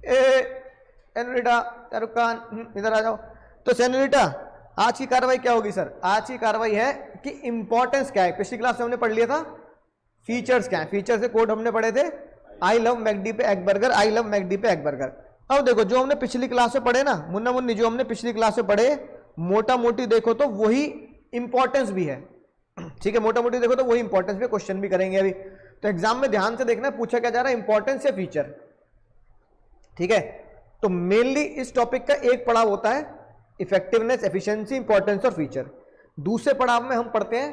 Senorita Shahrukh Khan इधर आ जाओ। तो सेनोरिटा आज की कार्रवाई क्या होगी सर? आज की कार्रवाई है कि इंपॉर्टेंस क्या है। पिछली क्लास में हमने पढ़ लिया था फीचर्स क्या है। फीचर से कोड हमने पढ़े थे आई लव मैकडी पे egg burger, I love McD पे एग बर्गर। अब देखो जो हमने पिछली क्लास में पढ़े ना मुन्ना मुन्नी, जो हमने पिछली क्लास में पढ़े मोटा मोटी देखो तो वही इंपॉर्टेंस भी है। ठीक है, मोटा मोटी देखो तो वही इंपॉर्टेंस भी, क्वेश्चन भी करेंगे अभी। तो एग्जाम में ध्यान से देखना पूछा क्या जा रहा है, इंपॉर्टेंस या फीचर। ठीक है, तो मेनली इस टॉपिक का एक पड़ाव होता है इफेक्टिवनेस, एफिशिएंसी, इंपॉर्टेंस और फीचर। दूसरे पड़ाव में हम पढ़ते हैं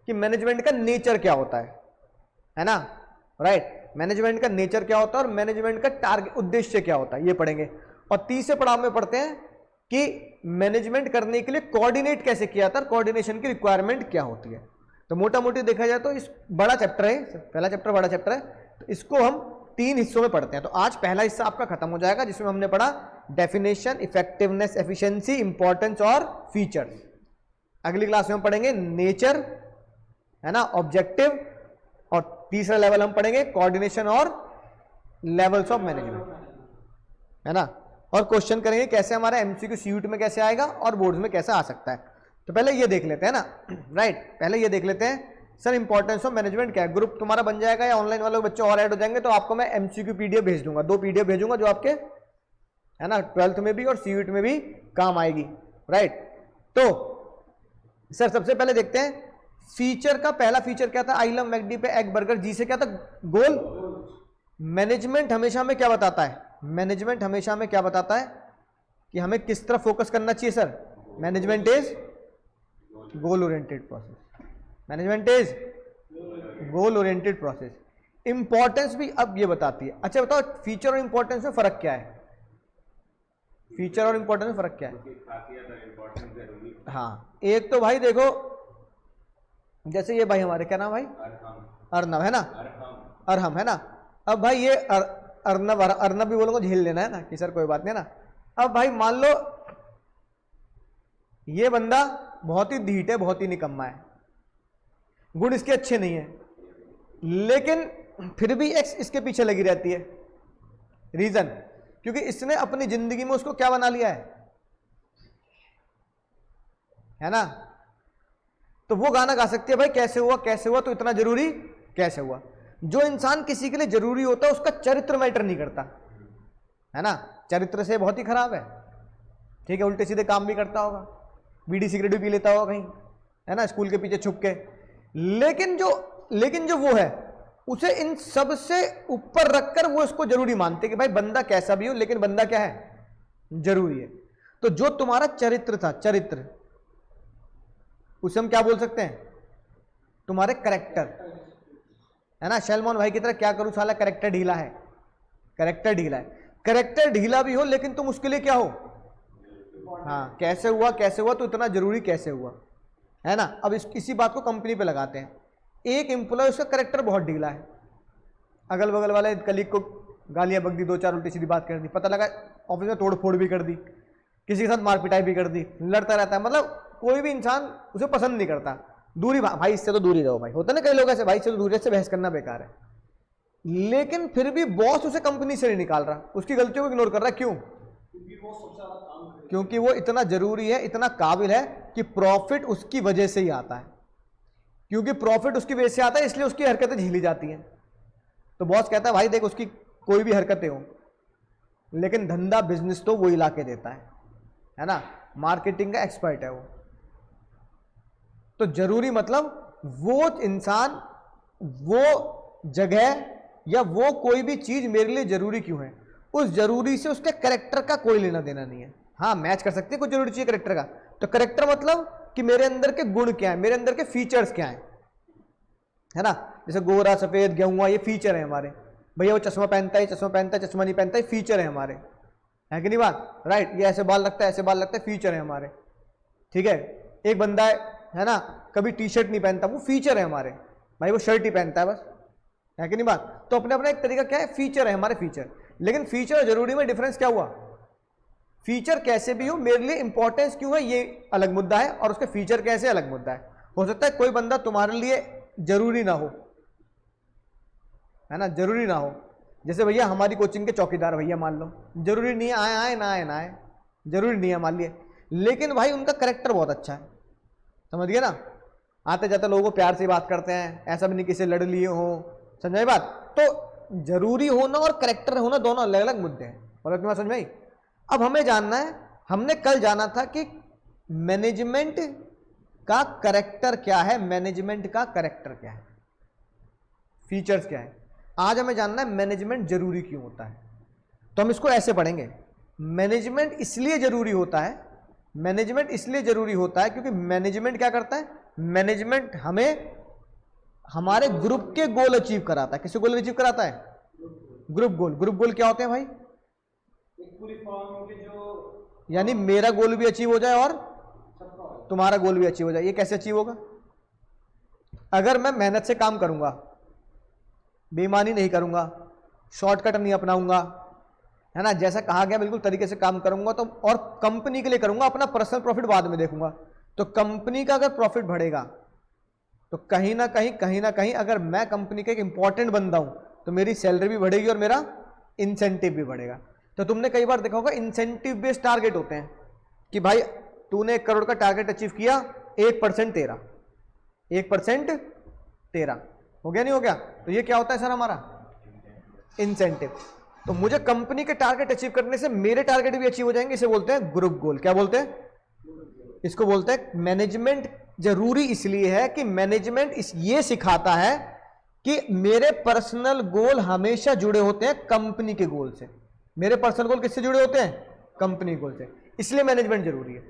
कि मैनेजमेंट का नेचर क्या होता है ना, राइट। मैनेजमेंट का नेचर क्या होता है और मैनेजमेंट का टारगेट, उद्देश्य क्या होता है, ये पढ़ेंगे। और तीसरे पड़ाव में पढ़ते हैं कि मैनेजमेंट करने के लिए कोऑर्डिनेट कैसे किया था, कोऑर्डिनेशन की रिक्वायरमेंट क्या होती है। तो मोटा मोटी देखा जाए तो इस बड़ा चैप्टर है, पहला चैप्टर बड़ा चैप्टर है, तो इसको हम 3 हिस्सों में पढ़ते हैं। तो आज पहला हिस्सा आपका खत्म हो जाएगा जिसमें हमने पढ़ा डेफिनेशन, इफेक्टिवनेस, एफिशिएंसी, इंपॉर्टेंस और फीचर्स। अगली क्लास में हम पढ़ेंगे नेचर, है ना, ऑब्जेक्टिव, और तीसरा लेवल हम पढ़ेंगे कोऑर्डिनेशन और लेवल्स ऑफ मैनेजमेंट, है ना। और क्वेश्चन करेंगे कैसे हमारा एमसीक्यू सीयूटी में कैसे आएगा और बोर्ड्स में कैसे आ सकता है। तो पहले ये देख लेते हैं ना, राइट। पहले ये देख लेते हैं सर इंपॉर्टेंस ऑफ मैनेजमेंट क्या है। ग्रुप तुम्हारा बन जाएगा या ऑनलाइन वाले बच्चे और ऐड हो जाएंगे तो आपको मैं एमसीक्यू पीडीएफ भेज दूंगा, 2 पीडीएफ भेजूंगा जो आपके, है ना, 12th में भी और सीयूटी में भी काम आएगी, राइट। तो सर सबसे पहले देखते हैं फीचर का पहला फीचर क्या था, आई लव मैकडी पे एग बर्गर। जी से क्या था, गोल। मैनेजमेंट हमेशा में क्या बताता है, मैनेजमेंट हमेशा में क्या बताता है कि हमें किस तरफ फोकस करना चाहिए sir. Management is goal oriented process, management is goal oriented process. Importance भी अब ये बताती है। अच्छा बताओ फीचर और इंपॉर्टेंस में फर्क क्या है, फीचर और इंपॉर्टेंस में फर्क क्या है। हाँ, एक तो भाई देखो जैसे ये भाई हमारे क्या नाम भाई, अर्नब है ना, अरहम है ना। अब भाई ये अर्नब, अर्नब भी बोलूंगा झेल लेना है ना कि सर कोई बात नहीं ना। अब भाई मान लो ये बंदा बहुत ही ढीठ है, बहुत ही निकम्मा है, गुण इसके अच्छे नहीं है, लेकिन फिर भी एक्स इसके पीछे लगी रहती है। रीजन क्योंकि इसने अपनी जिंदगी में उसको क्या बना लिया है ना। तो वो गाना गा सकती है भाई कैसे हुआ, कैसे हुआ तो इतना जरूरी कैसे हुआ। जो इंसान किसी के लिए जरूरी होता है उसका चरित्र मैटर नहीं करता, है ना। चरित्र से बहुत ही खराब है, ठीक है, उल्टे सीधे काम भी करता होगा, बीड़ी सिगरेट भी पी लेता होगा कहीं, है ना, स्कूल के पीछे छुप के। लेकिन जो वो है उसे इन सब से ऊपर रखकर वो इसको जरूरी मानते कि भाई बंदा कैसा भी हो लेकिन बंदा क्या है, जरूरी है। तो जो तुम्हारा चरित्र था, चरित्र, उसे हम क्या बोल सकते हैं, तुम्हारे करेक्टर, है ना। शैलमोहन भाई की तरह क्या करूं साला करेक्टर ढीला है, करेक्टर ढीला है। करेक्टर ढीला भी हो लेकिन तुम उसके लिए क्या हो, हाँ, कैसे हुआ, कैसे हुआ तो इतना जरूरी कैसे हुआ, है ना। अब इसी बात को कंपनी पे लगाते हैं। एक एम्प्लॉय उसका करेक्टर बहुत ढीला है, अगल बगल वाले कलीग को गालियां बक दी, 2-4 उल्टी सीधी बात कर दी, पता लगा ऑफिस में तोड़ फोड़ भी कर दी, किसी के साथ मार पिटाई भी कर दी, लड़ता रहता है। मतलब कोई भी इंसान उसे पसंद नहीं करता, दूरी, भाई इससे तो दूरी रहो भाई, होता ना कई लोग ऐसे, भाई इससे तो दूरी, से बहस करना बेकार है। लेकिन फिर भी बॉस उसे कंपनी से नहीं निकाल रहा, उसकी गलतियों को इग्नोर कर रहा है। क्यों? क्योंकि वो इतना जरूरी है, इतना काबिल है कि प्रॉफिट उसकी वजह से ही आता है। क्योंकि प्रॉफिट उसकी वजह से आता है इसलिए उसकी हरकतें झेली जाती हैं। तो बॉस कहता है भाई देख उसकी कोई भी हरकतें हो लेकिन धंधा बिजनेस तो वो ही ला के देता है ना, मार्केटिंग का एक्सपर्ट है वो। तो जरूरी मतलब वो इंसान, वो जगह या वो कोई भी चीज मेरे लिए जरूरी क्यों है, उस जरूरी से उसके करेक्टर का कोई लेना देना नहीं है। हाँ मैच कर सकते हैं, कुछ जरूरी चाहिए करेक्टर का, तो करेक्टर मतलब कि मेरे अंदर के गुण क्या है, मेरे अंदर के फीचर्स क्या है ना। जैसे गोरा, सफेद, गेहुआ, ये फीचर है हमारे। भैया वो चश्मा पहनता है, चश्मा पहनता है, चश्मा नहीं पहनता है, फीचर है हमारे, है कि नहीं बात, राइट। ये ऐसे बाल रखता है, ऐसे बाल रखता है, फीचर है हमारे, ठीक है। एक बंदा है ना कभी टी शर्ट नहीं पहनता, वो फीचर है हमारे, भाई वो शर्ट ही पहनता है बस, है कि नहीं बात। तो अपने अपना एक तरीका क्या है, फीचर है हमारे, फीचर। लेकिन फीचर और जरूरी में डिफरेंस क्या हुआ, फीचर कैसे भी हो मेरे लिए इंपॉर्टेंस क्यों है ये अलग मुद्दा है, और उसके फीचर कैसे अलग मुद्दा है। हो सकता है कोई बंदा तुम्हारे लिए जरूरी ना हो, है ना, जरूरी ना हो, जैसे भैया हमारी कोचिंग के चौकीदार भैया मान लो, जरूरी नहीं है आए आए ना आए ना आए, जरूरी नहीं है मान लिए, लेकिन भाई उनका करेक्टर बहुत अच्छा है, समझ गए ना, आते जाते लोगों को प्यार से बात करते हैं, ऐसा भी नहीं किसी लड़ लिए हो, समझाई बात। तो जरूरी होना और करेक्टर होना दोनों अलग अलग मुद्दे हैं, और तुम्हारा समझ में आई। अब हमें जानना है, हमने कल जाना था कि मैनेजमेंट का करेक्टर क्या है, मैनेजमेंट का करेक्टर क्या है, फीचर्स क्या है। आज हमें जानना है मैनेजमेंट जरूरी क्यों होता है। तो हम इसको ऐसे पढ़ेंगे, मैनेजमेंट इसलिए जरूरी होता है, मैनेजमेंट इसलिए जरूरी होता है क्योंकि मैनेजमेंट क्या करता है, मैनेजमेंट हमें हमारे ग्रुप के गोल अचीव कराता है। किसके गोल अचीव कराता है, ग्रुप गोल। ग्रुप गोल क्या होते हैं भाई, एक पूरी फॉर्म के जो, यानी मेरा गोल भी अचीव हो जाए और तुम्हारा गोल भी अचीव हो जाए। ये कैसे अचीव होगा, अगर मैं मेहनत से काम करूंगा, बेईमानी नहीं करूंगा, शॉर्टकट नहीं अपनाऊंगा, है ना, जैसा कहा गया बिल्कुल तरीके से काम करूंगा, तो और कंपनी के लिए करूंगा, अपना पर्सनल प्रॉफिट बाद में देखूंगा। तो कंपनी का अगर प्रॉफिट बढ़ेगा तो कहीं ना कहीं अगर मैं कंपनी का एक इंपॉर्टेंट बंदा हूं तो मेरी सैलरी भी बढ़ेगी और मेरा इंसेंटिव भी बढ़ेगा। तो तुमने कई बार देखा होगा इंसेंटिव बेस्ड टारगेट होते हैं कि भाई तूने 1 करोड़ का टारगेट अचीव किया, 1% तेरा, 1% तेरा, हो गया नहीं हो गया। तो ये क्या होता है सर, हमारा इंसेंटिव। तो मुझे कंपनी के टारगेट अचीव करने से मेरे टारगेट भी अचीव हो जाएंगे, इसे बोलते हैं ग्रुप गोल। क्या बोलते हैं, इसको बोलते हैं मैनेजमेंट जरूरी इसलिए है कि मैनेजमेंट ये सिखाता है कि मेरे पर्सनल गोल हमेशा जुड़े होते हैं कंपनी के गोल से। मेरे पर्सनल गोल किससे जुड़े होते हैं, कंपनी गोल से, इसलिए मैनेजमेंट जरूरी है।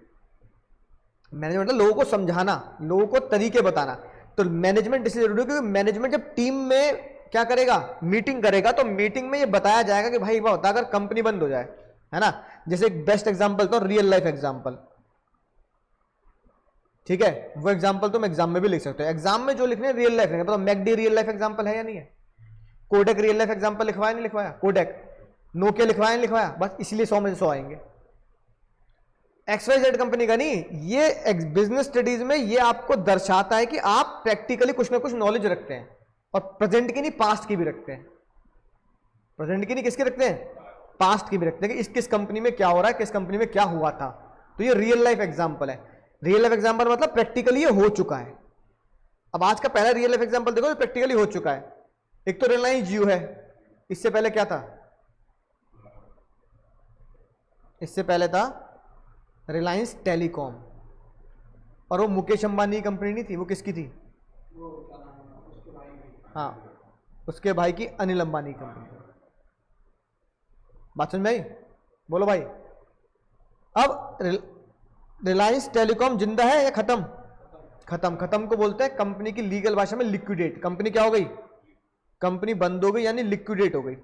मैनेजमेंट मतलब लोगों को समझाना, लोगों को तरीके बताना। तो मैनेजमेंट इसलिए जरूरी है क्योंकि मैनेजमेंट जब टीम में क्या करेगा, मीटिंग करेगा, तो मीटिंग में ये बताया जाएगा कि भाई बता अगर कंपनी बंद हो जाए, है ना। जैसे एक बेस्ट एग्जांपल तो रियल लाइफ एग्जांपल, ठीक है, वो एग्जांपल तुम एग्जाम में भी लिख सकते हो। एग्जाम में जो लिखने हैं रियल लाइफ लिखना, तो मैकडी रियल लाइफ एग्जांपल है या नहीं है, कोडेक रियल लाइफ एग्जांपल लिखवाया नहीं लिखवाया, कोडेक, नोकिया लिखवाया नहीं लिखवाया, बस इसलिए 100 में से 100 आएंगे। XYZ कंपनी का नहीं, ये बिजनेस स्टडीज में ये आपको दर्शाता है कि आप प्रैक्टिकली कुछ ना कुछ नॉलेज रखते हैं, और प्रेजेंट की नहीं पास्ट की भी रखते हैं। प्रेजेंट की नहीं किसकी रखते हैं, पास्ट की भी रखते हैं कि इस किस कंपनी में क्या हो रहा है, किस कंपनी में क्या हुआ था। तो ये रियल लाइफ एग्जांपल है। रियल लाइफ एग्जांपल मतलब प्रैक्टिकली ये हो चुका है। अब आज का पहला रियल लाइफ एग्जांपल देखो, प्रैक्टिकली हो चुका है। एक तो रिलायंस जियो है, इससे पहले क्या था, इससे पहले था रिलायंस टेलीकॉम, और वो मुकेश अंबानी की कंपनी नहीं थी, वो किसकी थी, हाँ उसके भाई की अनिल अंबानी कंपनी। बात समझ में आई, बोलो भाई। अब रिलायंस टेलीकॉम जिंदा है या खत्म, खत्म। खत्म को बोलते हैं कंपनी की लीगल भाषा में लिक्विडेट। कंपनी क्या हो गई, कंपनी बंद हो गई, यानी लिक्विडेट हो गई।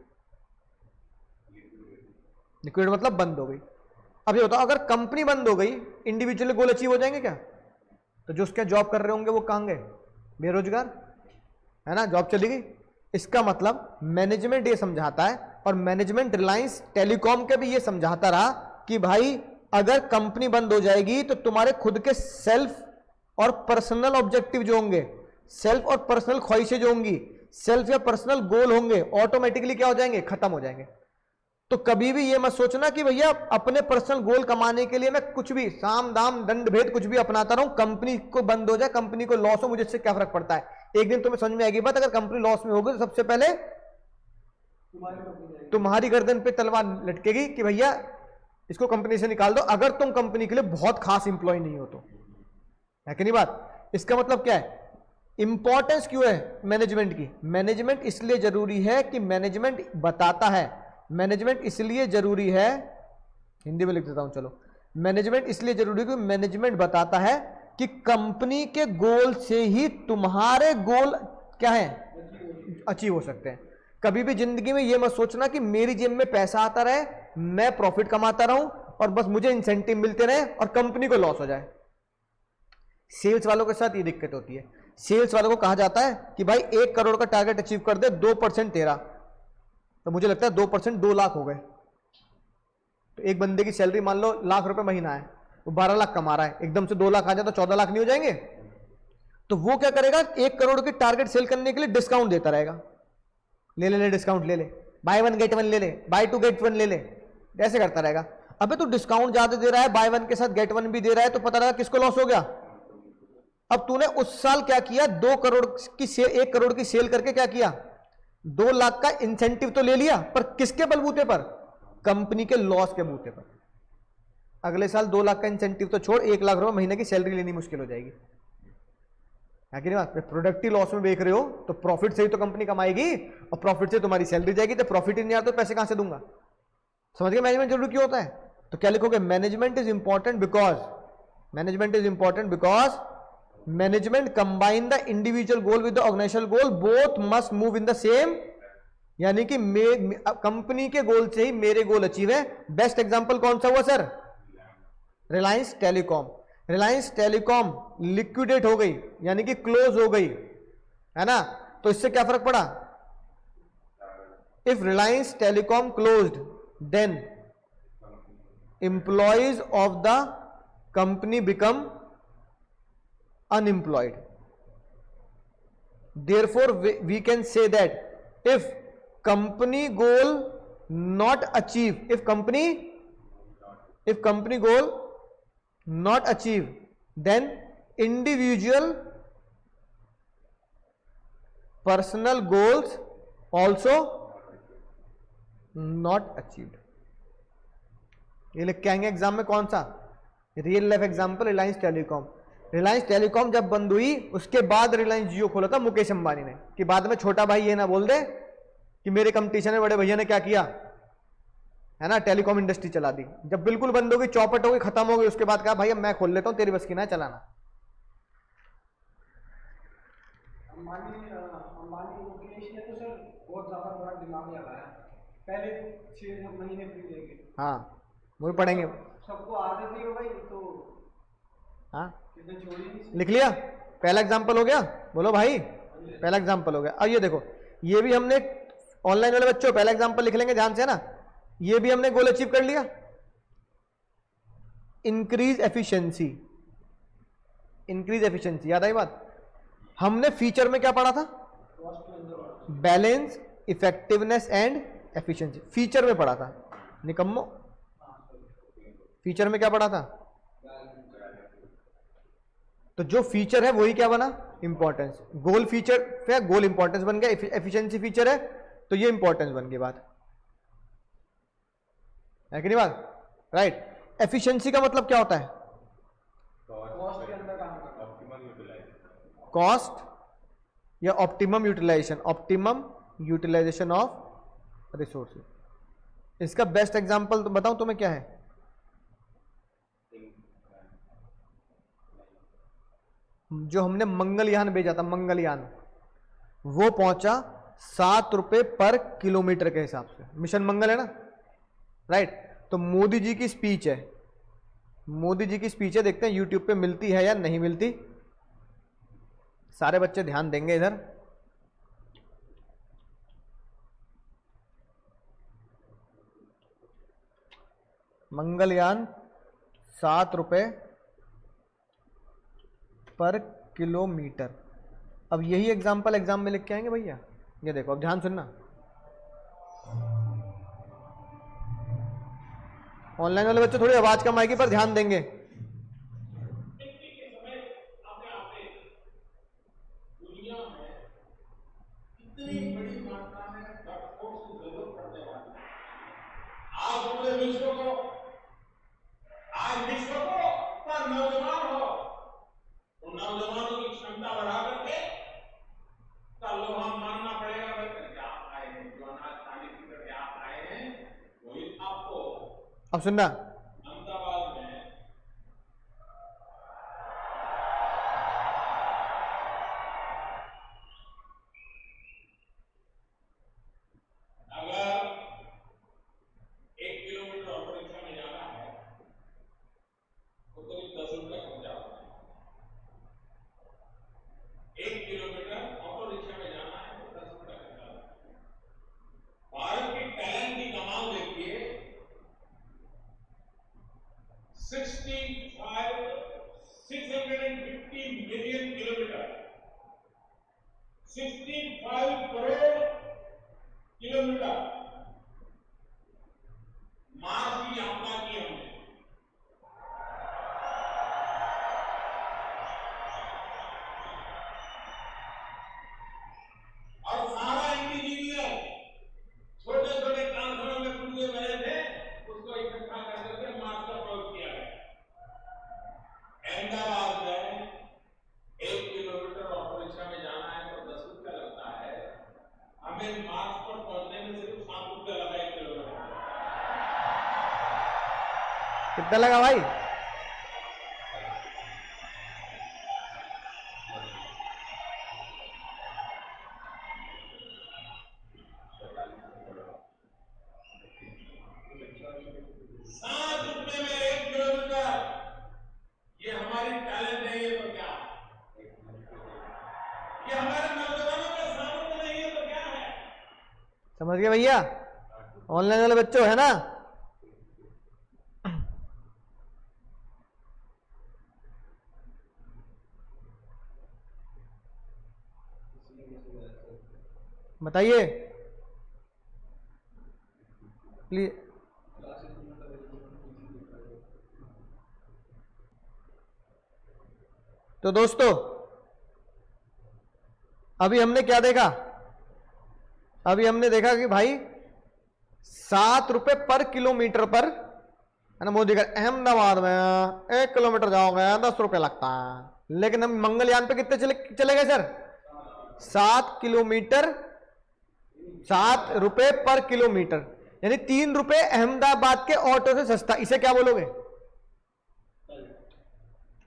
लिक्विडेट मतलब बंद हो गई। अब ये बताओ अगर कंपनी बंद हो गई, इंडिविजुअल गोल अचीव हो जाएंगे क्या, तो जो उसके जॉब कर रहे होंगे वो कहां गए, बेरोजगार, है ना, जॉब चली गई। इसका मतलब मैनेजमेंट ये समझाता है, और मैनेजमेंट रिलायंस टेलीकॉम के भी ये समझाता रहा कि भाई अगर कंपनी बंद हो जाएगी तो तुम्हारे खुद के सेल्फ और पर्सनल ऑब्जेक्टिव जो होंगे, सेल्फ और पर्सनल ख्वाहिशें जो होंगी, सेल्फ या पर्सनल गोल होंगे, ऑटोमेटिकली क्या हो जाएंगे, खत्म हो जाएंगे। तो कभी भी ये मत सोचना कि भैया अपने पर्सनल गोल कमाने के लिए मैं कुछ भी साम दाम दंड भेद कुछ भी अपनाता रहूं, कंपनी को बंद हो जाए, कंपनी को लॉस हो, मुझे इससे क्या फर्क पड़ता है। एक दिन तुम्हें समझ में आएगी बात, अगर कंपनी लॉस में होगी तो सबसे पहले तुम्हारी गर्दन पे तलवार लटकेगी कि भैया इसको कंपनी से निकाल दो, अगर तुम कंपनी के लिए बहुत खास इंप्लॉय नहीं हो तो, है कि नहीं बात। इसका मतलब क्या है, इंपॉर्टेंस क्यों है मैनेजमेंट की, मैनेजमेंट इसलिए जरूरी है कि मैनेजमेंट बताता है, मैनेजमेंट इसलिए जरूरी है, हिंदी में लिख देता हूं चलो, मैनेजमेंट इसलिए जरूरी है कि मैनेजमेंट बताता है कि कंपनी के गोल से ही तुम्हारे गोल क्या है, अचीव हो सकते हैं। कभी भी जिंदगी में यह मत सोचना कि मेरी जेब में पैसा आता रहे, मैं प्रॉफिट कमाता रहूं और बस मुझे इंसेंटिव मिलते रहे और कंपनी को लॉस हो जाए। सेल्स वालों के साथ ये दिक्कत होती है। सेल्स वालों को कहा जाता है कि भाई 1 करोड़ का टारगेट अचीव कर दे, 2% तेरा, तो मुझे लगता है 2% 2 लाख हो गए। तो एक बंदे की सैलरी मान लो लाख रुपए महीना है, वो 12 लाख कमा रहा है, एकदम से 2 लाख आ जाए तो 14 लाख नहीं हो जाएंगे। तो वो क्या करेगा, 1 करोड़ की टारगेट सेल करने के लिए डिस्काउंट देता रहेगा, ले ले ले डिस्काउंट ले ले, बाय वन गेट वन ले ले, बाय टू गेट वन ले ले, ऐसे करता रहेगा। अबे तू डिस्काउंट ज्यादा दे रहा है, बाय वन के साथ गेट वन भी दे रहा है, तो पता लगा किसको लॉस हो गया। अब तूने उस साल क्या किया, 2 करोड़ की सेल, 1 करोड़ की सेल करके क्या किया, 2 लाख का इंसेंटिव तो ले लिया, पर किसके बलबूते पर, कंपनी के लॉस के बूते पर। अगले साल 2 लाख का इंसेंटिव तो छोड़, 1 लाख रुपए महीने की सैलरी लेनी मुश्किल हो जाएगी। है कि नहीं बात। प्रोडक्ट ही लॉस में बेच रहे हो तो प्रॉफिट से ही तो कंपनी कमाएगी, और प्रॉफिट से तुम्हारी सैलरी जाएगी, तो प्रॉफिट ही नहीं आता तो पैसे कहां से दूंगा। समझ गए मैनेजमेंट जरूरी क्यों होता है। तो क्या लिखोगे, management is important because, management is important because management combine the individual goal with the organisational goal, both must move in the same, यानी कि कंपनी के गोल से ही मेरे गोल अचीव है। बेस्ट एग्जांपल कौन सा हुआ sir, Reliance telecom. Reliance telecom liquidate हो गई, यानी कि क्लोज हो गई, है ना, तो इससे क्या फर्क पड़ा, if Reliance telecom closed then employees of the company become unemployed. Therefore we can say that if company goal not achieve, if company goal not achieve, then individual personal goals also not achieved. ये लिख के आएंगे exam में, कौन सा, real life example Reliance telecom. Reliance telecom जब बंद हुई उसके बाद रिलायंस जियो खोला था मुकेश अंबानी ने, कि बाद में छोटा भाई ये ना बोल दे कि मेरे कंपटीशन में बड़े भैया ने क्या किया, है ना, टेलीकॉम इंडस्ट्री चला दी। जब बिल्कुल बंद हो गई, चौपट हो गई, खत्म हो गई, उसके बाद कहा भाई अब मैं खोल लेता हूं, तेरी बस की ना चलाना। अंबानी मुकेश ने तो सर बहुत ज्यादा बड़ा दिमाग लगाया, पहले 6 महीने फ्री देंगे, हाँ वो भी पढ़ेंगे, सबको आदत ही हो गई तो हाँ लिख लिया। पहला एग्जांपल हो गया, बोलो भाई पहला एग्जांपल हो गया। अब ये देखो, ये भी हमने ऑनलाइन वाले बच्चों पहला एग्जांपल लिख लेंगे ध्यान से ना, ये भी हमने गोल अचीव कर लिया। इंक्रीज एफिशिएंसी, इंक्रीज एफिशिएंसी, याद आई बात। हमने फीचर में क्या पढ़ा था, balance, effectiveness and efficiency, feature में पढ़ा था निकम्मो। फीचर में क्या पढ़ा था, तो जो फीचर है वही क्या बना, इंपॉर्टेंस। गोल फीचर है, गोल इंपॉर्टेंस बन गया, एफिशिएंसी फीचर है तो ये इंपॉर्टेंस बन गई, बात है कि नहीं बात, राइट। एफिशिएंसी का मतलब क्या होता है, कॉस्ट या optimum utilisation, optimum utilisation of resources. इसका बेस्ट एग्जांपल तो बताऊं तुम्हें क्या है, जो हमने मंगलयान भेजा था, मंगलयान वो पहुंचा 7 रुपए पर किलोमीटर के हिसाब से, मिशन मंगल है ना, राइट। तो मोदी जी की स्पीच है, मोदी जी की स्पीच है, देखते हैं यूट्यूब पे मिलती है या नहीं मिलती। सारे बच्चे ध्यान देंगे इधर। मंगलयान 7 रुपए पर किलोमीटर। अब यही एग्जाम्पल एग्जाम में लिख के आएंगे भैया, ये देखो अब ध्यान सुनना। ऑनलाइन वाले बच्चे थोड़ी आवाज कम आएगी पर ध्यान देंगे। आज विश्व को पर नौजवान हो, तो नौजवानों की क्षमता बढ़ा करके कल लोग मानना पड़ेगा भाई करके आप आए हैं, जो अनाज पानी पी करके आप आए हैं वही आपको। अब सुनना, अहमदाबाद में अगर 1 किलोमीटर ऑटो रिक्शा में जाना है तो करीब 10 रुपये खर्चा होता है। 1 किलोमीटर ऑटो रिक्शा में जाना है तो 10 रुपये खर्चा होता है। भारत की टैलेंट की कमाल देखिए, कितना लगा भाई? ₹7 में 1 किलोमीटर, ये हमारी टैलेंट है, ये तो क्या है? ये हमारे नौजवानों का सामर्थ्य नहीं है तो क्या है? समझ गए भैया? ऑनलाइन वाले बच्चों है ना? बताइए प्लीज। तो दोस्तों अभी हमने क्या देखा? अभी हमने देखा कि भाई 7 रुपए पर किलोमीटर पर, है ना, मोदी का अहमदाबाद में 1 किलोमीटर जाओगे 10 रुपए लगता है, लेकिन हम मंगलयान पे कितने चले गए सर? 7 किलोमीटर, 7 रुपए पर किलोमीटर, यानी 3 रुपए अहमदाबाद के ऑटो से सस्ता। इसे क्या बोलोगे?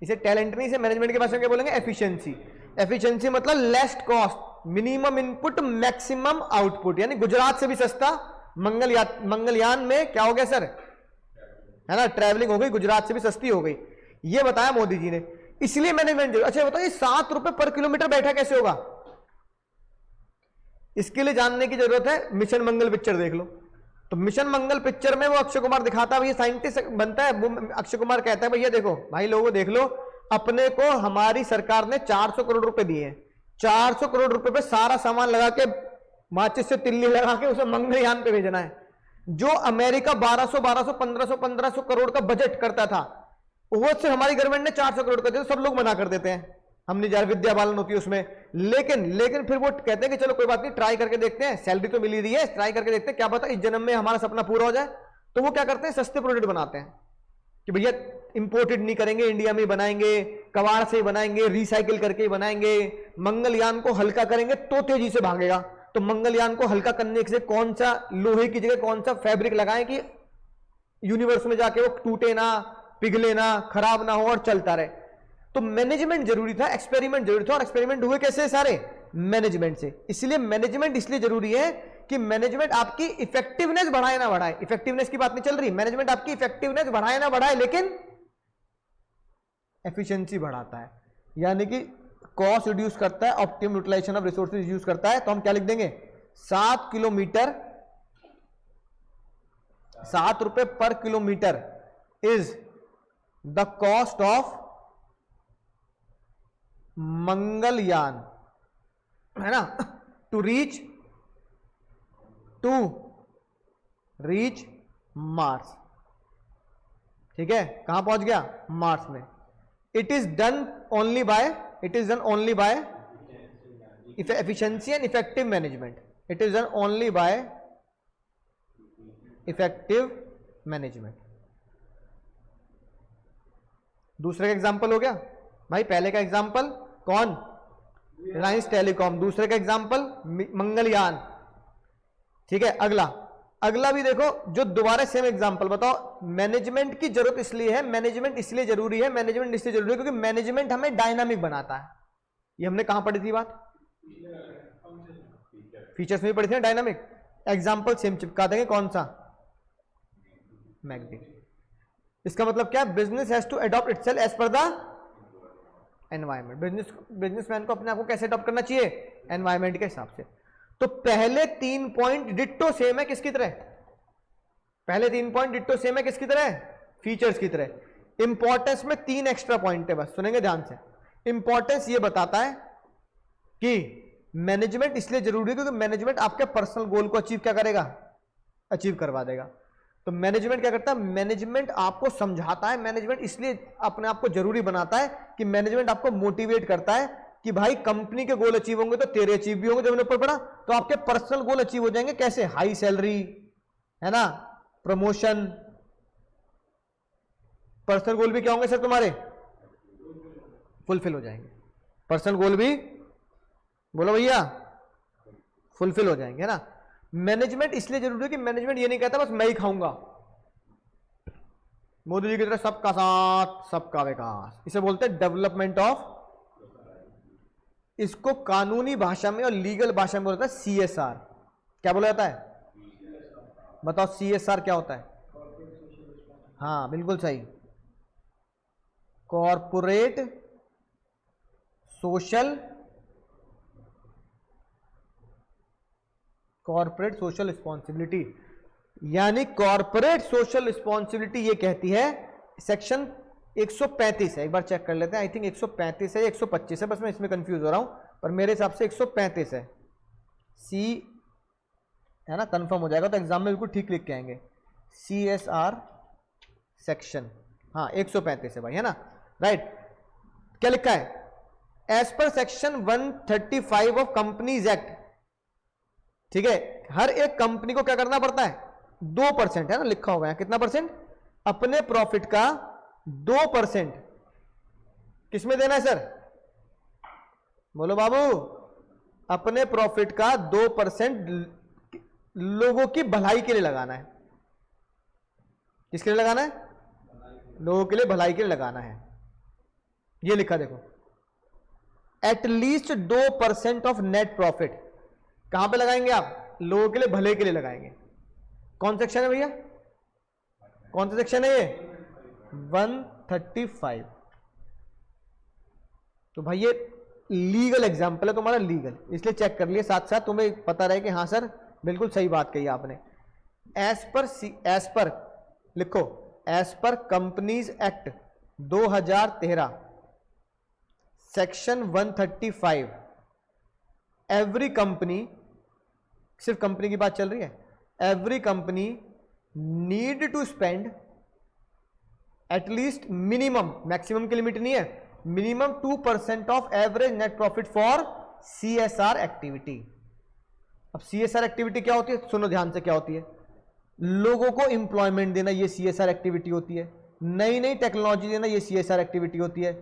इसे टैलेंट नहीं, इसे मैनेजमेंट के भाषा में क्या बोलेंगे? एफिशिएंसी। एफिशिएंसी मतलब least cost, minimum input maximum output, यानी गुजरात से भी सस्ता। मंगलयान में क्या हो गया सर? है ना, ट्रैवलिंग हो गई, गुजरात से भी सस्ती हो गई, ये बताया मोदी जी ने। इसलिए मैनेजमेंट। अच्छा बताओ ये 7 रुपए पर किलोमीटर बैठा कैसे होगा? इसके लिए जानने की जरूरत है, मिशन मंगल पिक्चर देख लो। तो मिशन मंगल पिक्चर में वो अक्षय कुमार दिखाता है, भैया साइंटिस्ट बनता है, वो अक्षय कुमार कहता है भैया देखो भाई लोगों देख लो, अपने को हमारी सरकार ने 400 करोड़ रुपए दिए हैं, 400 करोड़ रुपए पे सारा सामान लगा के माचिस से तिल्ली लगा के उसे मंगलयान पे भेजना है। जो अमेरिका 1200 1500 करोड़ का बजट करता था, वो से हमारी गवर्नमेंट ने 400 करोड़ कर दिया। सब लोग मना कर देते हैं, हमने जरा विद्या बालन होती है उसमें, लेकिन फिर वो कहते हैं कि चलो कोई बात नहीं, ट्राई करके देखते हैं, सैलरी तो मिल ही रही है, ट्राई करके देखते हैं, क्या पता इस जन्म में हमारा सपना पूरा हो जाए। तो वो क्या करते हैं? सस्ते प्रोडक्ट बनाते हैं कि भैया इंपोर्टेड नहीं करेंगे, इंडिया में बनाएंगे, कबाड़ से ही बनाएंगे, रिसाइकिल करके ही बनाएंगे, मंगलयान को हल्का करेंगे तो तेजी से भागेगा। तो मंगलयान को हल्का करने से कौन सा लोहे की जगह कौन सा फैब्रिक लगाएं कि यूनिवर्स में जाके वो टूटे ना, पिघले ना, खराब ना हो और चलता रहे। तो मैनेजमेंट जरूरी था, एक्सपेरिमेंट जरूरी था, और एक्सपेरिमेंट हुए कैसे सारे? मैनेजमेंट से। इसलिए मैनेजमेंट इसलिए जरूरी है कि मैनेजमेंट आपकी इफेक्टिवनेस बढ़ाए ना बढ़ाए, इफेक्टिवनेस की बात नहीं चल रही, मैनेजमेंट आपकी इफेक्टिवनेस बढ़ाए ना बढ़ाए, लेकिन एफिशिएंसी बढ़ाता है, यानी कि कॉस्ट रिड्यूस करता है, optimum utilisation of resources use करता है। तो हम क्या लिख देंगे? 7 किलोमीटर, 7 रुपए पर kilometre is the cost of Mangalyaan, है ना, टू रीच मार्स। ठीक है, कहां पहुंच गया? मार्स में। It is done only by efficiency and effective management. It is done only by effective management. दूसरे का एग्जांपल हो गया भाई, पहले का एग्जांपल कौन? रिलायंस टेलीकॉम। दूसरे का एग्जांपल मंगलयान। ठीक है, अगला भी देखो, जो दोबारा सेम एग्जांपल बताओ। मैनेजमेंट की जरूरत इसलिए है, मैनेजमेंट इसलिए जरूरी है, मैनेजमेंट इसलिए जरूरी है क्योंकि मैनेजमेंट हमें डायनामिक बनाता है। ये हमने कहां पढ़ी थी बात? फीचर्स में पढ़ी थी ना, डायनामिक। एग्जांपल सेम चिपका देंगे, कौन सा? मैकडी। इसका मतलब क्या? Business has to adopt itself as per the environment. Businessman को अपने आप को कैसे अडॉप्ट करना चाहिए? एनवायरमेंट के हिसाब से। तो पहले 3 पॉइंट डिट्टो सेम है किसकी तरह? पहले 3 पॉइंट डिट्टो सेम है किसकी तरह? फीचर्स की तरह। इंपॉर्टेंस में 3 एक्स्ट्रा पॉइंट है, बस सुनेंगे ध्यान से। इंपॉर्टेंस ये बताता है कि मैनेजमेंट इसलिए जरूरी है क्योंकि मैनेजमेंट आपके पर्सनल गोल को अचीव क्या करेगा? अचीव करवा देगा। तो मैनेजमेंट क्या करता है? मैनेजमेंट आपको समझाता है, मैनेजमेंट इसलिए अपने आप को जरूरी बनाता है कि मैनेजमेंट आपको मोटिवेट करता है कि भाई कंपनी के गोल अचीव होंगे तो तेरे अचीव भी होंगे। जब मैंने ऊपर पढ़ा तो आपके पर्सनल गोल अचीव हो जाएंगे। कैसे? हाई सैलरी, है ना, प्रमोशन। पर्सनल गोल भी क्या होंगे सर तुम्हारे? फुलफिल हो जाएंगे। पर्सनल गोल भी, बोलो भैया, फुलफिल हो जाएंगे, है ना। मैनेजमेंट इसलिए जरूरी है कि मैनेजमेंट ये नहीं कहता बस मैं ही खाऊंगा, मोदी जी की तरह सबका साथ सबका विकास, इसे बोलते हैं डेवलपमेंट ऑफ, इसको कानूनी भाषा में और लीगल भाषा में बोला जाता है CSR। क्या बोला जाता है? बताओ CSR क्या होता है? हाँ बिल्कुल सही, कॉर्पोरेट सोशल रिस्पॉन्सिबिलिटी। यानी कॉर्पोरेट सोशल रिस्पॉन्सिबिलिटी ये कहती है, सेक्शन 135 है, एक बार चेक कर लेते हैं, आई थिंक 135 है, 125 है, बस मैं इसमें कंफ्यूज हो रहा हूं, पर मेरे हिसाब से 135 है, सी है ना, कंफर्म हो जाएगा तो एग्जाम में बिल्कुल ठीक लिख के आएंगे, CSR सेक्शन, हाँ 135 है भाई, है ना, राइट। क्या लिखा है? As per section 135 of companies act, ठीक है, हर एक कंपनी को क्या करना पड़ता है? 2%, है ना, लिखा हुआ है, कितना परसेंट? अपने प्रॉफिट का 2% किसमें देना है सर? बोलो बाबू, अपने प्रॉफिट का 2% लोगों की भलाई के लिए लगाना है। किसके लिए लगाना है? लोगों के लिए, भलाई के लिए लगाना है। ये लिखा देखो, एटलीस्ट 2% ऑफ नेट प्रॉफिट। कहां पे लगाएंगे आप? लोगों के लिए, भले के लिए लगाएंगे। कौन सेक्शन है भैया? कौन सा सेक्शन है ये? 135। तो भाई ये लीगल एग्जाम्पल है तुम्हारा, लीगल, इसलिए चेक कर लिए, साथ साथ तुम्हें पता रहे कि हाँ सर बिल्कुल सही बात कही आपने। एज पर लिखो, as per companies act 2013 section 135, every company, सिर्फ कंपनी की बात चल रही है, every company need to spend at least minimum, maximum की लिमिट नहीं है, minimum 2% of average net profit for CSR activity. अब CSR एक्टिविटी क्या होती है? सुनो ध्यान से, क्या होती है? लोगों को इंप्लॉयमेंट देना, ये CSR एक्टिविटी होती है। नई नई टेक्नोलॉजी देना, ये CSR एक्टिविटी होती है,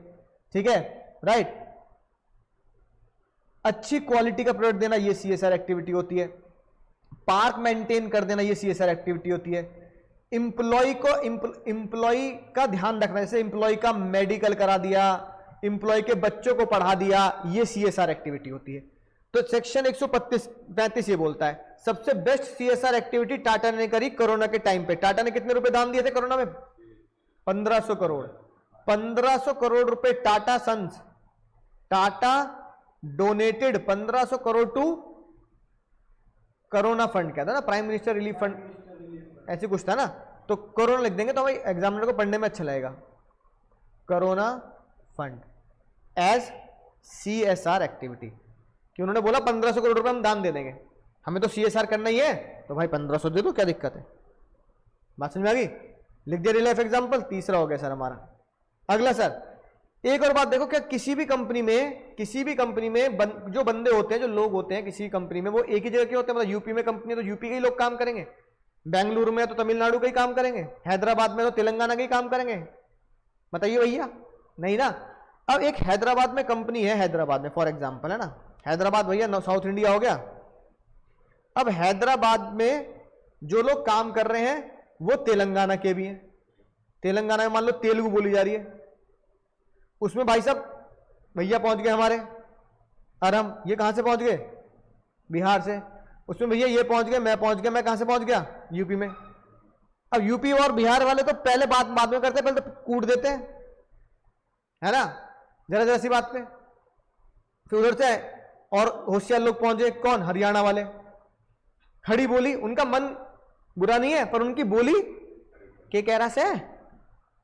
ठीक है, राइट। अच्छी क्वालिटी का प्रोडक्ट देना, ये CSR एक्टिविटी होती है। पार्क मेंटेन कर देना, ये CSR एक्टिविटी होती है। इंप्लॉय का ध्यान रखना, जैसे इंप्लॉय का मेडिकल करा दिया, इंप्लॉय के बच्चों को पढ़ा दिया, ये CSR एक्टिविटी होती है। तो सेक्शन 135 ये बोलता है सबसे बेस्ट CSR एक्टिविटी टाटा ने करी कोरोना के टाइम पे। टाटा ने कितने रुपए दान दिए थे कोरोना में? 1500 करोड़। 1500 करोड़ रुपए Tata sons, Tata donated 1500 crore to corona fund, क्या था ना, प्राइम मिनिस्टर रिलीफ फंड, ऐसे कुछ था ना। तो कोरोना लिख देंगे तो भाई एग्जामिनर को पढ़ने में अच्छा लगेगा। Corona fund as CSR activity, कि उन्होंने बोला 1500 करोड़ रुपए हम दान दे देंगे, हमें तो CSR करना ही है, तो भाई 1500 दे दो, क्या दिक्कत है? बात समझ में आ गई? लिख दिया रियल लाइफ एग्जाम्पल, तीसरा हो गया सर हमारा। अगला सर, एक और बात देखो, क्या किसी भी कंपनी में जो बंदे होते हैं, जो लोग होते हैं किसी कंपनी में, वो एक ही जगह के होते हैं? मतलब यूपी में कंपनी है तो यूपी के ही लोग काम करेंगे, बेंगलुरु में तो तमिलनाडु के ही काम करेंगे, हैदराबाद में तो तेलंगाना के ही काम करेंगे? बताइए भैया, नहीं ना। अब एक हैदराबाद में कंपनी है, हैदराबाद में फॉर एग्जाम्पल, है ना, हैदराबाद भैया साउथ इंडिया हो गया। अब हैदराबाद में जो लोग काम कर रहे हैं वो तेलंगाना के भी हैं। तेलंगाना में मान लो तेलुगु बोली जा रही है, उसमें भाई साहब भैया पहुंच गए हमारे, और हम ये कहां से पहुंच गए? बिहार से। उसमें भैया ये पहुंच गए, मैं पहुंच गया, मैं कहां से पहुंच गया? यूपी में। अब यूपी और बिहार वाले तो पहले बाद में करते हैं, पहले तो कूट देते हैं, है ना, जरा जरा सी बात पे। फिर उधर से और होशियार लोग पहुंचे, कौन? हरियाणा वाले। खड़ी बोली, उनका मन बुरा नहीं है, पर उनकी बोली के कह रहा से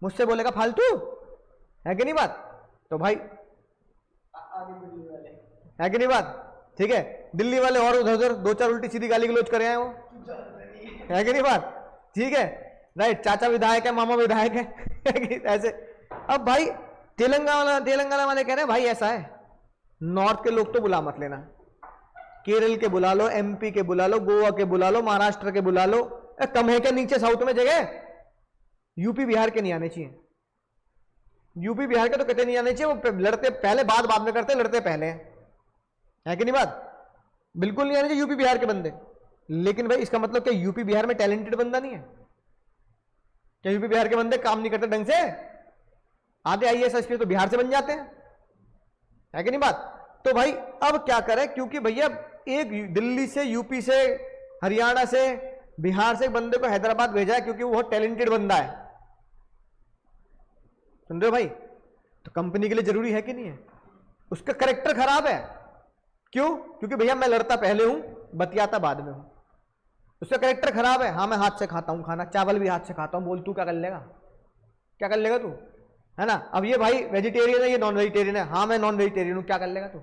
मुझसे बोलेगा फालतू, है कि नहीं बात? तो भाई है कि नहीं बात? ठीक है, दिल्ली वाले और उधर उधर दो चार उल्टी सीधी गाली गलौज करे हैं वो, है कि नहीं बात? ठीक है, राइट। चाचा विधायक है, मामा विधायक है ऐसे। अब भाई तेलंगाना वाले कह रहे हैं भाई ऐसा है, नॉर्थ के लोग तो बुला मत लेना, केरल के बुला लो, MP के बुला लो, गोवा के बुला लो, महाराष्ट्र के बुला लो, कम है क्या नीचे साउथ में जगह? यूपी बिहार के नहीं आने चाहिए, यूपी बिहार के तो कहते नहीं आने चाहिए, वो लड़ते पहले बाद में करते, लड़ते पहले, है कि नहीं बात? बिल्कुल नहीं आने चाहिए यूपी बिहार के बंदे। लेकिन भाई इसका मतलब क्या यूपी बिहार में टैलेंटेड बंदा नहीं है? क्या यूपी बिहार के बंदे काम नहीं करते ढंग से? आधे आईएएस एसपी तो बिहार से बन जाते हैं, है कि नहीं बात? तो भाई अब क्या करें, क्योंकि भैया एक दिल्ली से, यूपी से, हरियाणा से, बिहार से एक बंदे को हैदराबाद भेजा है क्योंकि वो बहुत टैलेंटेड बंदा है। सुन रहे हो भाई? तो कंपनी के लिए जरूरी है कि नहीं है? उसका करेक्टर खराब है, क्यों? क्योंकि भैया मैं लड़ता पहले हूं, बतियाता बाद में हूं। उसका करेक्टर खराब है। हाँ मैं हाथ से खाता हूं खाना, चावल भी हाथ से खाता हूं। बोल तू क्या कर लेगा? क्या कर लेगा तू? है ना? अब ये भाई वेजिटेरियन है, ये नॉन वेजिटेरियन है। हाँ मैं नॉन वेजिटेरियन हूं, क्या कर लेगा तू?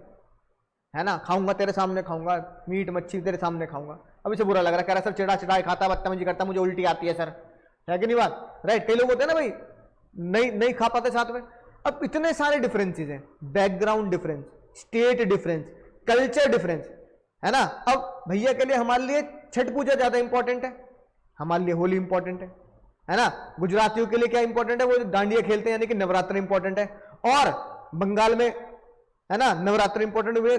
है ना? खाऊंगा तेरे सामने, खाऊंगा मीट मच्छी तेरे सामने खाऊंगा। अब इसे बुरा लग रहा है, कह रहा सर चिड़ा चिड़ा खाता, बदतमीजी करता, मुझे उल्टी आती है सर, है कि नहीं बात? राइट? कई लोग होते हैं ना भाई नहीं खा पाते साथ में। अब इतने सारे डिफरेंसेस हैं, background difference, state difference, culture difference, है ना? अब भैया के लिए हमारे लिए छठ पूजा ज्यादा इंपॉर्टेंट है, हमारे लिए होली इंपॉर्टेंट है ना? गुजरातियों के लिए क्या इंपॉर्टेंट है? वो डांडिया खेलते हैं, यानी कि नवरात्र इंपॉर्टेंट है। और बंगाल में, है ना, नवरात्र इंपॉर्टेंट हुए,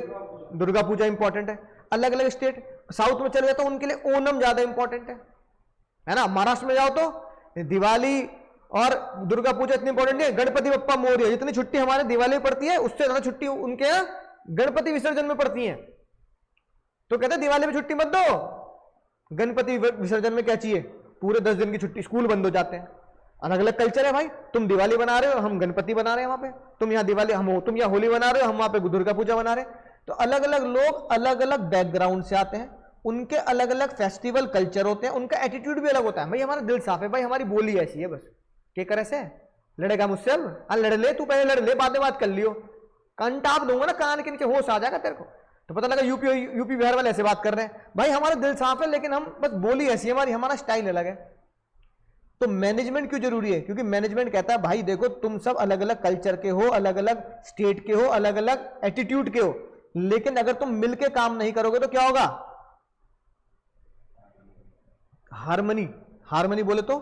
दुर्गा पूजा इंपॉर्टेंट है। अलग अलग स्टेट, साउथ में चले जाओ तो उनके लिए ओणम ज्यादा इंपॉर्टेंट है ना? महाराष्ट्र में जाओ तो दिवाली और दुर्गा पूजा इतनी इंपॉर्टेंट है। गणपति बप्पा मोरया, जितनी छुट्टी हमारे दिवाली में पड़ती है उससे ज्यादा छुट्टी उनके यहाँ गणपति विसर्जन में पड़ती है। तो कहते हैं दिवाली में छुट्टी मत दो, गणपति विसर्जन में क्या चाहिए? पूरे 10 दिन की छुट्टी, स्कूल बंद हो जाते हैं। अलग अलग कल्चर है भाई। तुम दिवाली बना रहे हो, हम गणपति बना रहे हैं वहां पे। तुम यहाँ दिवाली, तुम यहाँ होली बना रहे हो, हम वहां पे दुर्गा पूजा बना रहे हैं। तो अलग अलग लोग अलग अलग बैकग्राउंड से आते हैं, उनके अलग अलग फेस्टिवल कल्चर होते हैं, उनका एटीट्यूड भी अलग होता है। भाई हमारा दिल साफ है, भाई हमारी बोली ऐसी है, बस क्या करे से लड़ेगा मुझसे? अब लड़ ले, तू पहले लड़ ले, बाद में बात कर लियो। कान टाप दूंगा ना, कान के नीचे होश आ जाएगा तेरे को। तो पता लगा यूपी बिहार वाले ऐसे बात कर रहे हैं। भाई हमारा दिल साफ है, लेकिन हम बस बोली ऐसी है हमारी, हमारा स्टाइल अलग है। तो मैनेजमेंट क्यों जरूरी है? क्योंकि मैनेजमेंट कहता है भाई देखो तुम सब अलग अलग कल्चर के हो, अलग अलग स्टेट के हो, अलग अलग एटीट्यूड के हो, लेकिन अगर तुम मिलके काम नहीं करोगे तो क्या होगा? हार्मनी। हार्मनी बोले तो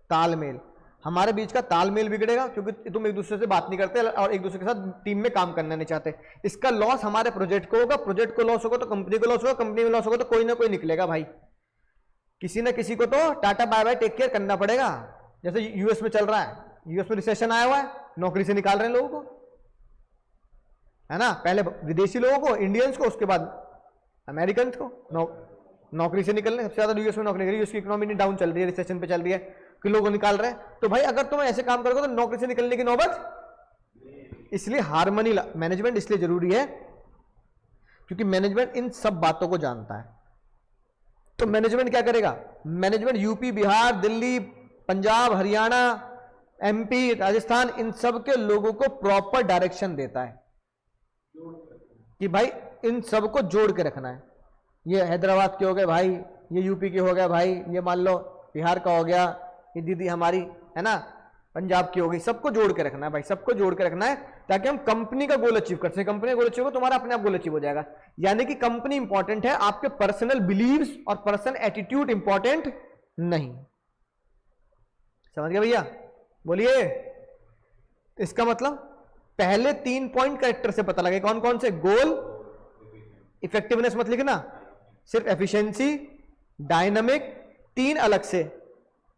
तालमेल। हमारे बीच का तालमेल बिगड़ेगा क्योंकि तुम एक दूसरे से बात नहीं करते और एक दूसरे के साथ टीम में काम करना नहीं चाहते। इसका लॉस हमारे प्रोजेक्ट को होगा, प्रोजेक्ट को लॉस होगा तो कंपनी को लॉस होगा, कंपनी में लॉस होगा तो कोई ना कोई निकलेगा भाई। किसी ना किसी को तो tata bye bye take care करना पड़ेगा। जैसे यूएस में चल रहा है, यूएस में रिसेशन आया हुआ है, नौकरी से निकाल रहे हैं लोगों को, है ना? पहले विदेशी लोगों को, इंडियंस को, उसके बाद अमेरिकन को नौकरी से निकलने। सबसे ज्यादा यूएस में नौकरी करी, यूएस की इकोनॉमी डाउन चल रही है, रिसेशन पे चल रही है, कि लोगों निकाल रहे हैं। तो भाई अगर तुम ऐसे काम करोगे तो नौकरी से निकलने की नौबत। इसलिए हार्मनी मैनेजमेंट इसलिए जरूरी है क्योंकि मैनेजमेंट इन सब बातों को जानता है। तो मैनेजमेंट क्या करेगा? Management UP, Bihar, Delhi, Punjab, Haryana, MP, Rajasthan, इन सब के लोगों को प्रॉपर डायरेक्शन देता है कि भाई इन सबको जोड़ के रखना है। ये हैदराबाद के हो गए भाई, ये यूपी के हो गया भाई, ये मान लो बिहार का हो गया, ये दीदी हमारी, है ना, पंजाब की हो गई। सबको जोड़ के रखना है भाई, सबको जोड़ के रखना है ताकि हम कंपनी का गोल अचीव कर सकें। कंपनी का गोल अचीव हो तुम्हारा अपने आप गोल अचीव हो जाएगा। यानी कि कंपनी इंपॉर्टेंट है, आपके पर्सनल बिलीव्स और पर्सनल एटीट्यूड इंपॉर्टेंट नहीं। समझ गए भैया? बोलिए। इसका मतलब पहले 3 पॉइंट कैरेक्टर से पता लगे। कौन कौन से? गोल, इफेक्टिवनेस मत लिखना, सिर्फ एफिशिएंसी, डायनामिक, 3 अलग से,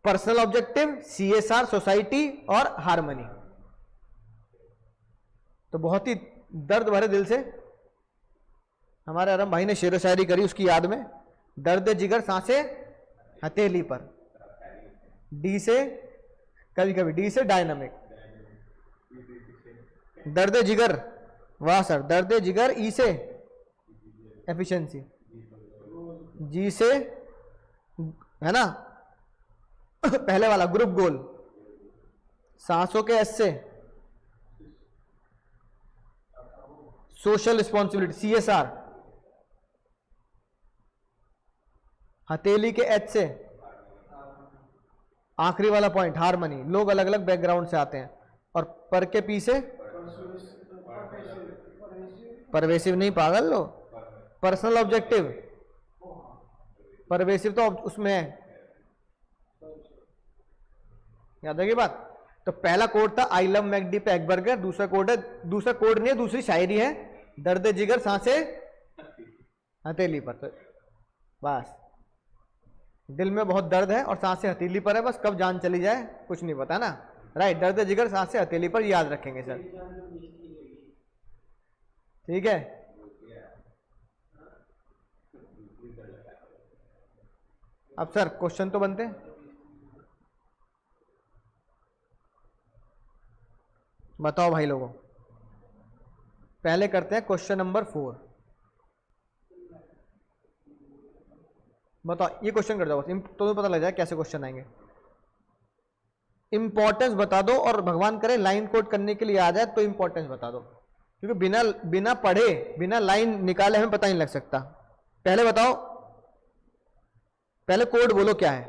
पर्सनल ऑब्जेक्टिव, सीएसआर, सोसाइटी और हार्मनी। तो बहुत ही दर्द भरे दिल से हमारे आराम भाई ने शेरो शायरी करी उसकी याद में। दर्द जिगर सांसे हथेली पर, डी से, कभी कभी डी से डायनामिक, दर्द जिगर, वाह सर, दर्द जिगर, ई से एफिशिएंसी, जी से, है ना, पहले वाला ग्रुप गोल, सांसों के एस से सोशल रिस्पॉन्सिबिलिटी, सीएसआर, हथेली के एच से आखिरी वाला पॉइंट हार्मनी। लोग अलग अलग बैकग्राउंड से आते हैं। और पर के पी से परवेसिव नहीं, पागल लो, पर्सनल ऑब्जेक्टिव, परवेसिव तो उसमें है, याद है की बात? तो पहला कोड था आई लव मैकडी पे एग बर्गर, दूसरा कोड है, दूसरा कोड नहीं है, दूसरी शायरी है, दर्द जिगर सांसे हथेली पर। तो बस दिल में बहुत दर्द है और सांसें हथेली पर है, बस कब जान चली जाए कुछ नहीं पता ना। राइट, दर्द जिगर सांसें हथेली पर, याद रखेंगे सर। ठीक है, अब सर क्वेश्चन तो बनते हैं। बताओ भाई लोगों, पहले करते हैं क्वेश्चन नंबर 4। बताओ, ये क्वेश्चन कर दो बस, तो पता लग जाए कैसे क्वेश्चन आएंगे। इंपॉर्टेंस बता दो, और भगवान करे लाइन कोड करने के लिए आ जाए तो इंपॉर्टेंस बता दो, क्योंकि बिना पढ़े बिना लाइन निकाले हमें पता नहीं लग सकता। पहले बताओ, पहले कोड बोलो क्या है।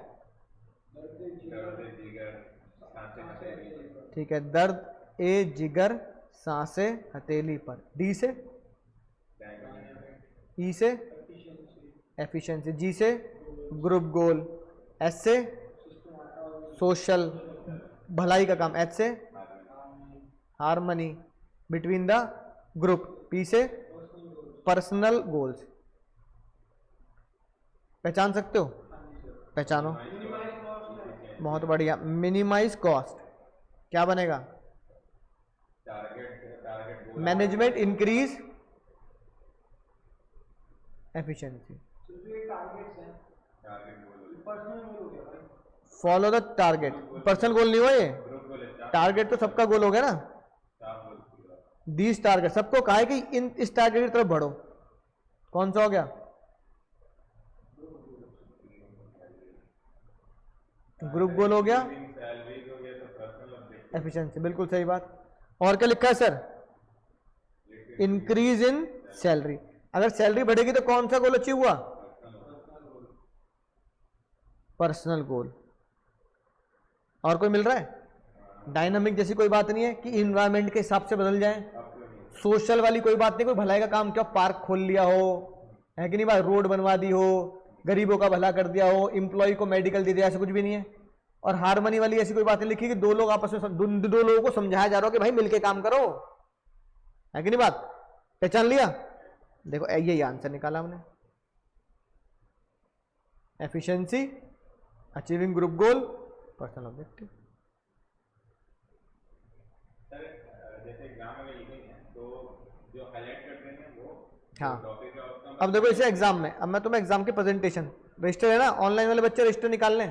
ठीक है, दर्द ए जिगर सांसें हथेली पर। डी से, ई से एफिशिएंसी, जी से ग्रुप गोल, एस से सोशल भलाई का काम, एच से harmony between the group, P से पर्सनल गोल्स। पहचान सकते हो? पहचानो, बहुत बढ़िया। मिनिमाइज कॉस्ट क्या बनेगा? Management increase efficiency. Follow the target, personal goal नहीं हो ये, टारगेट तो सबका गोल हो गया ना। दीज टारगेट, सबको कहा है कि इस टारगेट की तरफ बढ़ो। कौन सा हो गया? ग्रुप गोल हो गया, एफिशिएंसी, बिल्कुल सही बात। और क्या लिखा है सर? Increase in salary. अगर सैलरी बढ़ेगी तो कौन सा गोल अचीव हुआ? Personal goal. और कोई मिल रहा है? डायनामिक जैसी कोई बात नहीं है कि इन्वायरमेंट के हिसाब से बदल जाए। सोशल वाली कोई बात नहीं, कोई भलाई का काम क्या पार्क खोल लिया हो, है कि नहीं बात, रोड बनवा दी हो, गरीबों का भला कर दिया हो, एम्प्लॉय को मेडिकल दे दिया, ऐसा कुछ भी नहीं है। और हारमनी वाली ऐसी कोई बात नहीं लिखी कि दो लोग आपस में, दो लोगों को समझाया जा रहा हो कि भाई मिलके काम करो, है कि नहीं बात। पहचान लिया? देखो यही आंसर निकाला हमने। एफिशिएंसी, अचीविंग ग्रुप गोल, पर्सनल ऑब्जेक्टिव। जैसे एग्जाम में लिखेंगे तो जो हाईलाइट करते हैं वो हाँ, टॉपिक है उसका। अब देखो इसे एग्जाम में, अब मैं तुम्हें एग्जाम के प्रेजेंटेशन, रजिस्टर है ना, ऑनलाइन वाले बच्चे रजिस्टर निकाल लें।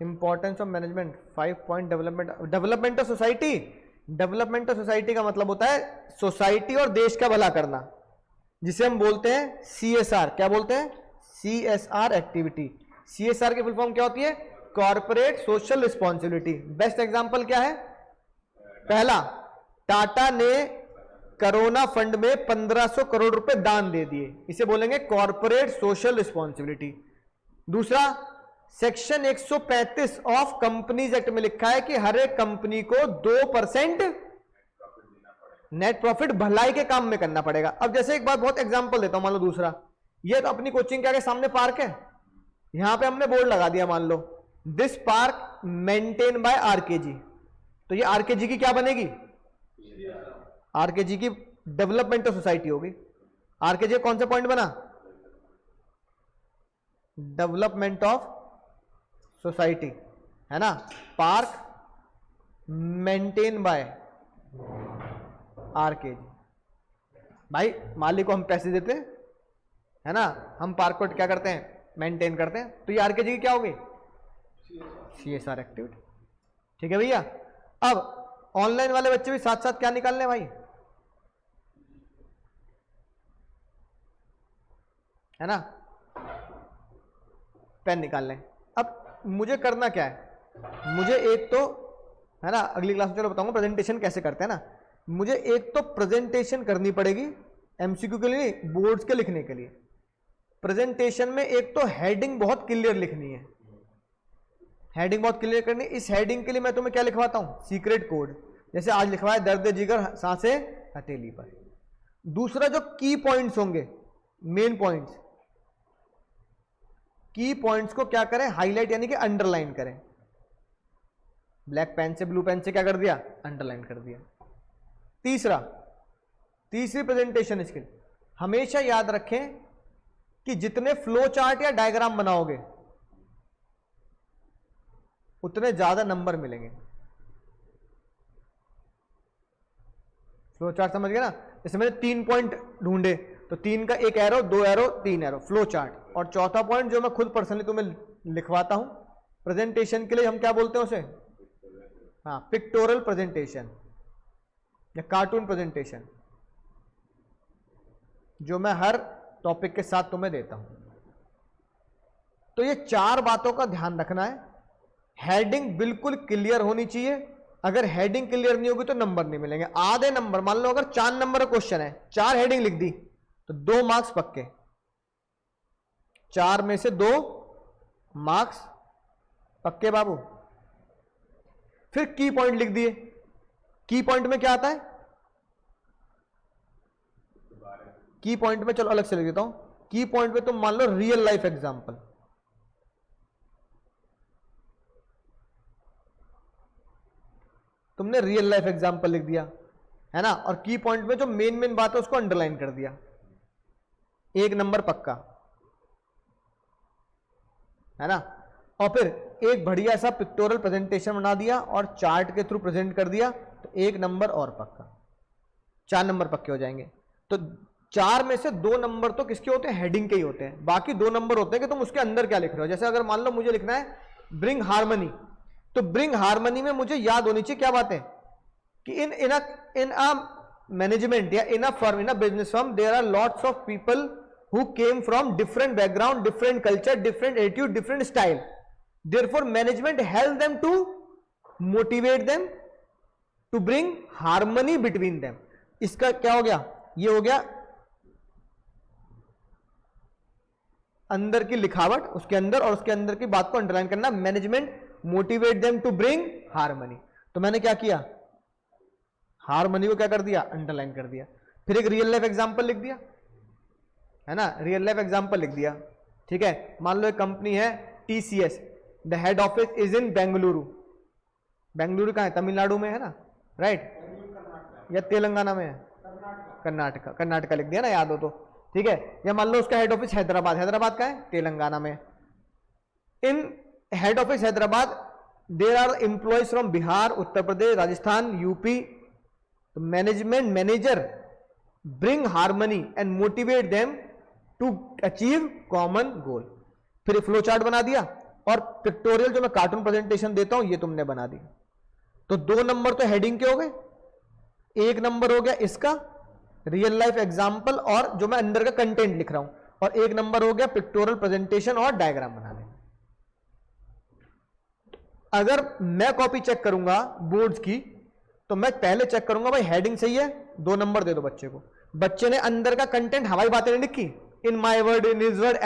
Importance of management, 5 point development, development of society. Development of society का मतलब होता है सोसाइटी और देश का भला करना, जिसे हम बोलते हैं CSR। क्या बोलते हैं? CSR activity. CSR की फुल फॉर्म क्या होती है? Corporate social responsibility. Best example क्या है? पहला, टाटा ने कोरोना फंड में 1500 करोड़ रुपए दान दे दिए, इसे बोलेंगे कॉर्पोरेट सोशल रिस्पॉन्सिबिलिटी। दूसरा, सेक्शन 135 ऑफ कंपनीज एक्ट में लिखा है कि हर एक कंपनी को 2% नेट प्रॉफिट भलाई के काम में करना पड़ेगा। अब जैसे एक बात बहुत एग्जांपल देता हूं, मान लो दूसरा, ये तो अपनी कोचिंग के आगे सामने पार्क है, यहां पे हमने बोर्ड लगा दिया, मान लो this park maintain by RKG, तो ये आरकेजी की क्या बनेगी? आरकेजी की डेवलपमेंट ऑफ सोसाइटी होगी। आरकेजी कौन सा पॉइंट बना? डेवलपमेंट ऑफ सोसाइटी, है ना। पार्क मेंटेन बाय आरकेजी, भाई मालिक को हम पैसे देते हैं, है ना, हम पार्क को क्या करते हैं? मेंटेन करते हैं, तो ये आरकेजी की क्या होगी? CSR activity. ठीक है भैया। अब ऑनलाइन वाले बच्चे भी साथ साथ क्या निकालने हैं भाई? है ना, पेन निकाल लें। अब मुझे करना क्या है? मुझे एक तो, है ना, अगली क्लास में चलो बताऊंगा प्रेजेंटेशन कैसे करते हैं ना। मुझे एक तो प्रेजेंटेशन करनी पड़ेगी MCQ के लिए, बोर्ड्स के लिखने के लिए। प्रेजेंटेशन में एक तो हेडिंग बहुत क्लियर लिखनी है, हेडिंग बहुत क्लियर करनी। इस हेडिंग के लिए मैं तुम्हें क्या लिखवाता हूं? Secret code. जैसे आज लिखवाया दर्द जिगर सांसें हथेली पर। दूसरा, जो की पॉइंट्स होंगे, मेन पॉइंट्स, की पॉइंट्स को क्या करें? हाईलाइट यानी कि अंडरलाइन करें। ब्लैक पेन से, ब्लू पेन से क्या कर दिया? अंडरलाइन कर दिया। तीसरा, तीसरी प्रेजेंटेशन स्किल, हमेशा याद रखें कि जितने फ्लो चार्ट या डायग्राम बनाओगे उतने ज्यादा नंबर मिलेंगे। फ्लो चार्ट समझ गए ना, जैसे मैंने 3 पॉइंट ढूंढे तो 3 का 1 arrow, 2 arrow, 3 arrow, flow chart. और चौथा पॉइंट जो मैं खुद पर्सनली तुम्हें लिखवाता हूं प्रेजेंटेशन के लिए, हम क्या बोलते हैं उसे, हाँ, पिक्टोरल प्रेजेंटेशन या कार्टून प्रेजेंटेशन, जो मैं हर टॉपिक के साथ तुम्हें देता हूं। तो ये 4 बातों का ध्यान रखना है। हेडिंग बिल्कुल क्लियर होनी चाहिए, अगर हेडिंग क्लियर नहीं होगी तो नंबर नहीं मिलेंगे। आधे नंबर, मान लो अगर 4 नंबर का क्वेश्चन है, 4 हेडिंग लिख दी तो 2 मार्क्स पक्के, 4 में से 2 मार्क्स पक्के बाबू। फिर की पॉइंट लिख दिए, की पॉइंट में क्या आता है, की पॉइंट में चलो अलग से लिख देता हूं, की पॉइंट में तुम मान लो रियल लाइफ एग्जांपल, तुमने रियल लाइफ एग्जांपल लिख दिया है ना, और की पॉइंट में जो मेन बात है उसको अंडरलाइन कर दिया, 1 नंबर पक्का है ना। और फिर एक बढ़िया सा पिक्टोरल प्रेजेंटेशन बना दिया और चार्ट के थ्रू प्रेजेंट कर दिया तो 1 नंबर और पक्का, 4 नंबर पक्के हो जाएंगे। तो 4 में से 2 नंबर तो किसके होते हैं, हेडिंग के ही होते हैं, बाकी 2 नंबर होते हैं कि तुम उसके अंदर क्या लिख रहे हो। जैसे अगर मान लो मुझे लिखना है ब्रिंग हार्मनी, तो ब्रिंग हार्मनी में मुझे याद होनी चाहिए क्या बात है कि इन अ मैनेजमेंट या in a firm, in a business firm, there are lots of people who came from different background, different culture, different attitude, different style. Therefore management help them to motivate them to bring harmony between them. इसका क्या हो गया, ये हो गया अंदर की लिखावट, उसके अंदर और उसके अंदर की बात को अंडरलाइन करना, management motivate them to bring harmony. तो मैंने क्या किया, हार्मनी को क्या कर दिया, अंडरलाइन कर दिया। फिर एक रियल लाइफ एग्जांपल लिख दिया है ना, रियल लाइफ एग्जांपल लिख दिया, ठीक है। मान लो एक कंपनी है TCS, the head office is in Bengaluru. Bengaluru कहाँ है, तमिलनाडु में है ना, राइट, या तेलंगाना में है, कर्नाटका, कर्नाटका लिख दिया ना, याद हो तो, ठीक है। या मान लो उसका हेड ऑफिस हैदराबाद, हैदराबाद का है, तेलंगाना में। In head office Hyderabad there are employees from Bihar, Uttar Pradesh, Rajasthan, UP. Management manager bring harmony and motivate them to achieve common goal. फिर फ्लो चार्ट बना दिया और पिक्टोरियल जो मैं कार्टून प्रेजेंटेशन देता हूं ये तुमने बना दी। तो 2 नंबर तो हेडिंग के हो गए, 1 नंबर हो गया इसका रियल लाइफ एग्जांपल और जो मैं अंदर का कंटेंट लिख रहा हूं, और 1 नंबर हो गया पिक्टोरियल प्रेजेंटेशन और डायग्राम बनाने। अगर मैं कॉपी चेक करूंगा बोर्ड्स की तो मैं पहले चेक करूंगा भाई हेडिंग सही है, 2 नंबर दे दो बच्चे को। बच्चे ने अंदर का कंटेंट हवाई बातें नहीं लिखी, in my word, in his word,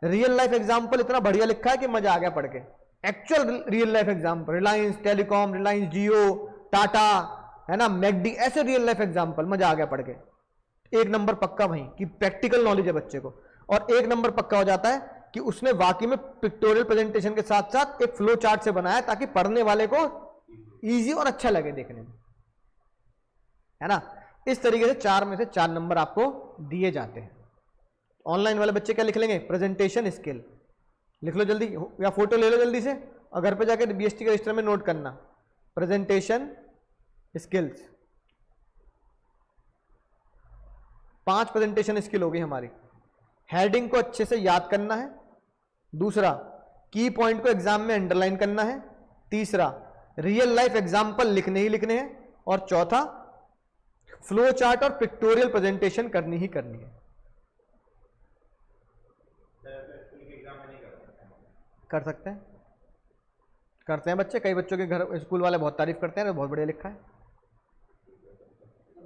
real life example इतना बढ़िया लिखा है कि मजा आ गया पढ़ के। Actual real life example, Reliance telecom, Reliance Jio, Tata, है ना, मैकडी, ऐसे रियल लाइफ एग्जांपल, मजा आ गया पढ़ के। 1 नंबर पक्का वहीं कि प्रैक्टिकल नॉलेज है बच्चे को। और 1 नंबर पक्का हो जाता है कि उसने वाकई में पिक्टोरियल प्रेजेंटेशन के साथ साथ एक फ्लो चार्ट से बनाया ताकि पढ़ने वाले को इजी और अच्छा लगे देखने में, है ना। इस तरीके से 4 में से 4 नंबर आपको दिए जाते हैं। ऑनलाइन वाले बच्चे क्या लिख लेंगे, प्रेजेंटेशन स्किल लिख लो जल्दी, या फोटो ले लो जल्दी से और घर पे जाके बीएसटी के रजिस्टर में नोट करना, प्रेजेंटेशन स्किल्स। 5 प्रेजेंटेशन स्किल हो गई हमारी। हेडिंग को अच्छे से याद करना है, दूसरा की पॉइंट को एग्जाम में अंडरलाइन करना है, तीसरा रियल लाइफ एग्जाम्पल लिखने ही लिखने हैं, और चौथा फ्लो चार्ट और पिक्टोरियल प्रेजेंटेशन करनी ही करनी है। कर सकते हैं, करते हैं बच्चे, कई बच्चों के घर स्कूल वाले बहुत तारीफ करते हैं, बहुत बढ़िया लिखा है।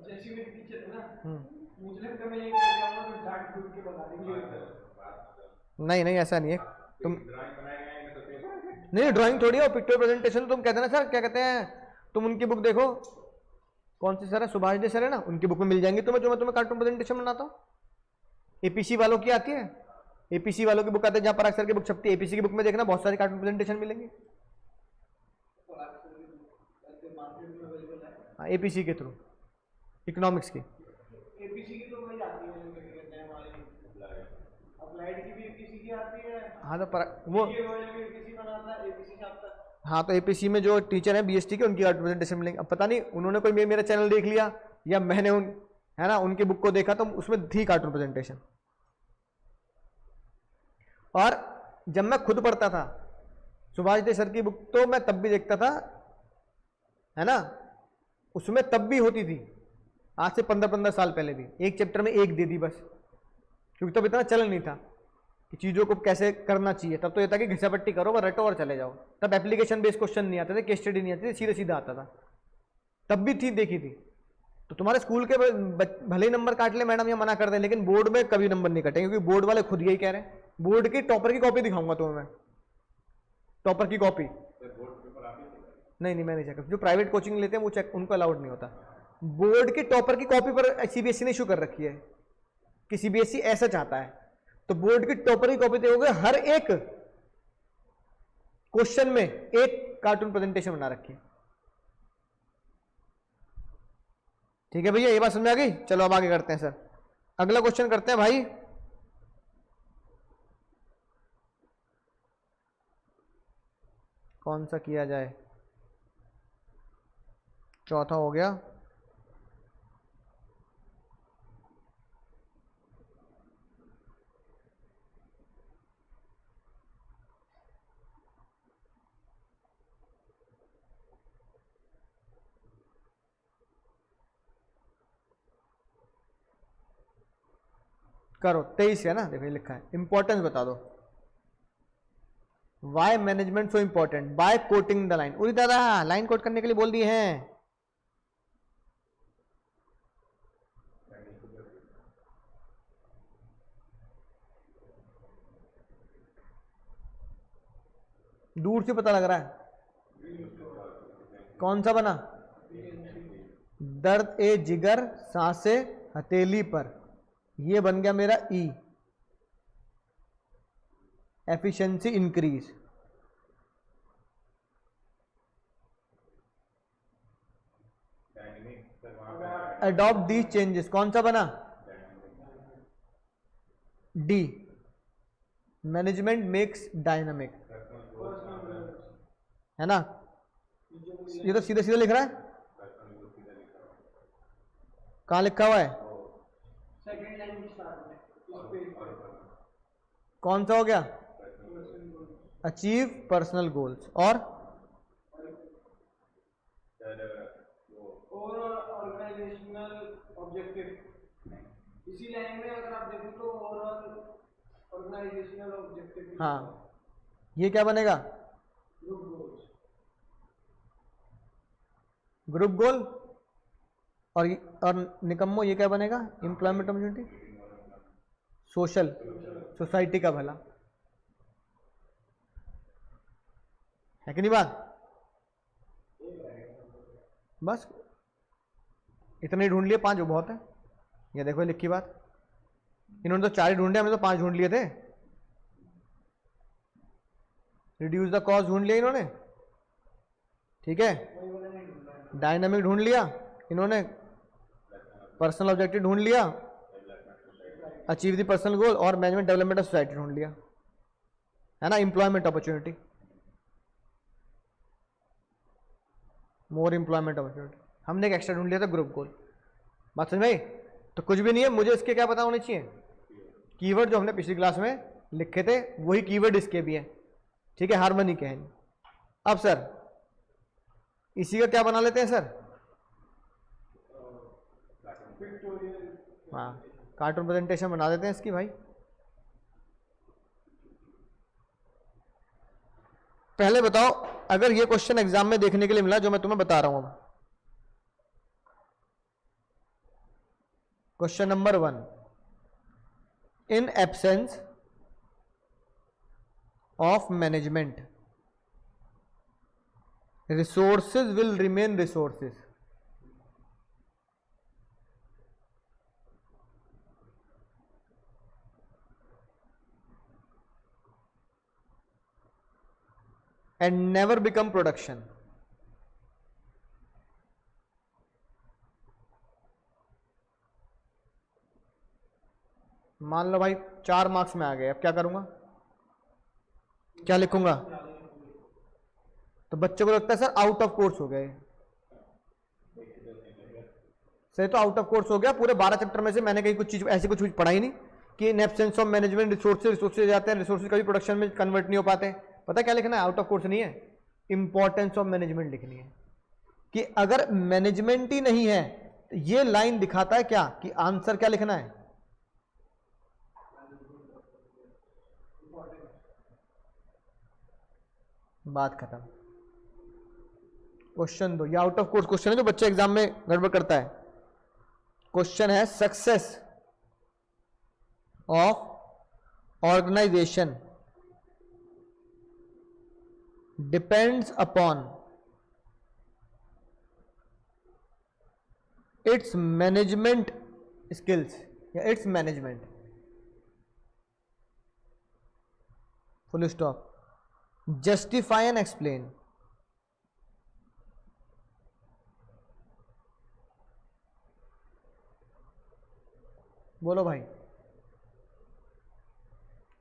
जैसे मेरी टीचर है ना, मुझे लगता है मैं ये तो डांट डूट के बता देंगे। नहीं ऐसा नहीं है, तुम नहीं, ड्राइंग थोड़ी है, पिक्चर प्रेजेंटेशन। तुम कहते हैं ना सर, क्या कहते हैं, तुम उनकी बुक देखो, कौन सी सर है, सुभाष जी सर है ना, उनकी बुक में मिल जाएंगी तुम्हें, जो मैं तुम्हें कार्टून प्रेजेंटेशन बनाता हूँ। एपीसी वालों की आती है, एपीसी वालों की बुक आती है, जहाँ पराग सर की बुक छपती है, एपीसी की बुक में देखना बहुत सारी कार्टून प्रेजेंटेशन मिलेंगे। हाँ, एपीसी के थ्रू, इकोनॉमिक्स की, एपीसी की तो वही आती है जो क्या कहते हैं हमारी अप्लाइड की भी एपीसी की आती है। हाँ तो वो ये रॉयल भी एपीसी बनाता है, एपीसी से आता है। हाँ तो एपीसी में जो टीचर है बीएसटी के उनकी प्रेजेंटेशन मिलेंगे। अब पता नहीं उन्होंने कोई मेरा चैनल देख लिया या मैंने उन है ना उनकी बुक को देखा तो उसमें थी कार्टून प्रेजेंटेशन। और जब मैं खुद पढ़ता था सुभाष दे सर की बुक तो मैं तब भी देखता था है ना, उसमें तब भी होती थी, आज से 15-15 साल पहले भी एक चैप्टर में एक दे दी बस, क्योंकि तब इतना चलन नहीं था कि चीज़ों को कैसे करना चाहिए। तब तो ये था कि घिसापट्टी करो और रटो और चले जाओ। तब एप्लीकेशन बेस्ड क्वेश्चन नहीं आते थे, केस स्टडी नहीं आती थी, सीधा सीधा आता था। तब भी थी, देखी थी। तो तुम्हारे स्कूल के भले ही नंबर काट ले मैडम या मना कर दे, लेकिन बोर्ड में कभी नंबर नहीं कटेंगे, क्योंकि बोर्ड वाले खुद यही कह रहे हैं। बोर्ड की टॉपर की कॉपी दिखाऊंगा तुम्हें मैं, टॉपर की कॉपी। नहीं मैं नहीं चेक, जो प्राइवेट कोचिंग लेते हैं वो चेक, उनको अलाउड नहीं होता। बोर्ड की टॉपर की कॉपी पर सीबीएसई ने इशू कर रखी है कि सीबीएसई ऐसा चाहता है, तो बोर्ड की टॉपर की कॉपी देखोगे हर एक क्वेश्चन में एक कार्टून प्रेजेंटेशन बना रखी है। ठीक है भैया, ये बात समझ आ गई। चलो अब आगे करते हैं सर, अगला क्वेश्चन करते हैं भाई। कौन सा किया जाए, चौथा हो गया। करो 23 है ना, देखो ये लिखा है, इंपॉर्टेंस बता दो। Why management so important by quoting the line. उरी दादा लाइन कोट करने के लिए बोल दिए हैं। दूर से पता लग रहा है। कौन सा बना, दर्द ए जिगर सांसे हथेली पर, ये बन गया मेरा e, efficiency increase. Adopt these changes, कौन सा बना, डी, मैनेजमेंट मेक्स डायनामिक, है ना। ये तो सीधे सीधे लिख रहा है, कहां लिखा हुआ है, सेकंड लाइन स्टार्ट में इस पेज पे। कौन सा हो गया, अचीव पर्सनल गोल्स और ऑर्गेनाइजेशनल ऑब्जेक्टिव। इसी लाइन में अगर आप देखो तो ओवरऑल ऑर्गेनाइजेशनल ऑब्जेक्टिव। हाँ ये क्या बनेगा, ग्रुप गोल्स, ग्रुप गोल। और निकम्मो ये क्या बनेगा, एम्प्लॉयमेंट अपॉर्चुनिटी, सोशल, सोसाइटी का भला, है कि नहीं बात। बस इतने ढूंढ लिए, 5 बहुत है। ये देखो लिखी बात, इन्होंने तो 4 ही ढूंढे, हमने तो 5 ढूंढ लिए थे। रिड्यूस द कॉस्ट ढूंढ लिया इन्होंने, ठीक है। डायनामिक ढूंढ लिया इन्होंने, पर्सनल ऑब्जेक्टिव ढूंढ लिया, अचीव द पर्सनल गोल, और मैनेजमेंट डेवलपमेंट ऑफ सोसाइटी ढूंढ लिया, है ना। Employment opportunity, more employment opportunity, हमने एक एक्स्ट्रा ढूंढ लिया था, ग्रुप गोल। बात समझ में आई। तो कुछ भी नहीं है, मुझे इसके क्या पता होने चाहिए, कीवर्ड जो हमने पिछली क्लास में लिखे थे वही कीवर्ड इसके भी हैं, ठीक है, हार्मनी के हैं। अब सर इसी का क्या बना लेते हैं सर, हाँ कार्टून प्रेजेंटेशन बना देते हैं इसकी भाई। पहले बताओ, अगर ये क्वेश्चन एग्जाम में देखने के लिए मिला जो मैं तुम्हें बता रहा हूं, question number 1, in absence of management resources will remain resources. and never become production. मान लो भाई 4 मार्क्स में आ गए, अब क्या करूंगा, क्या लिखूंगा? तो बच्चों को लगता है सर आउट ऑफ कोर्स हो गया ये। सही, तो आउट ऑफ कोर्स हो गया। पूरे 12 चैप्टर में से मैंने कहीं कुछ चीज ऐसी कुछ चीज पढ़ाई नहीं कि in absence of management resources जाते हैं, रिसोर्सेज कभी प्रोडक्शन में कन्वर्ट नहीं हो पाते। पता क्या लिखना है? आउट ऑफ कोर्स नहीं है, इंपॉर्टेंस ऑफ मैनेजमेंट लिखनी है कि अगर मैनेजमेंट ही नहीं है तो ये लाइन दिखाता है क्या कि आंसर क्या लिखना है? बात खत्म। क्वेश्चन दो, ये आउट ऑफ कोर्स क्वेश्चन है जो बच्चे एग्जाम में गड़बड़ करता है। क्वेश्चन है success of organisation depends upon its management skills या its management, full stop. Justify and explain. बोलो भाई,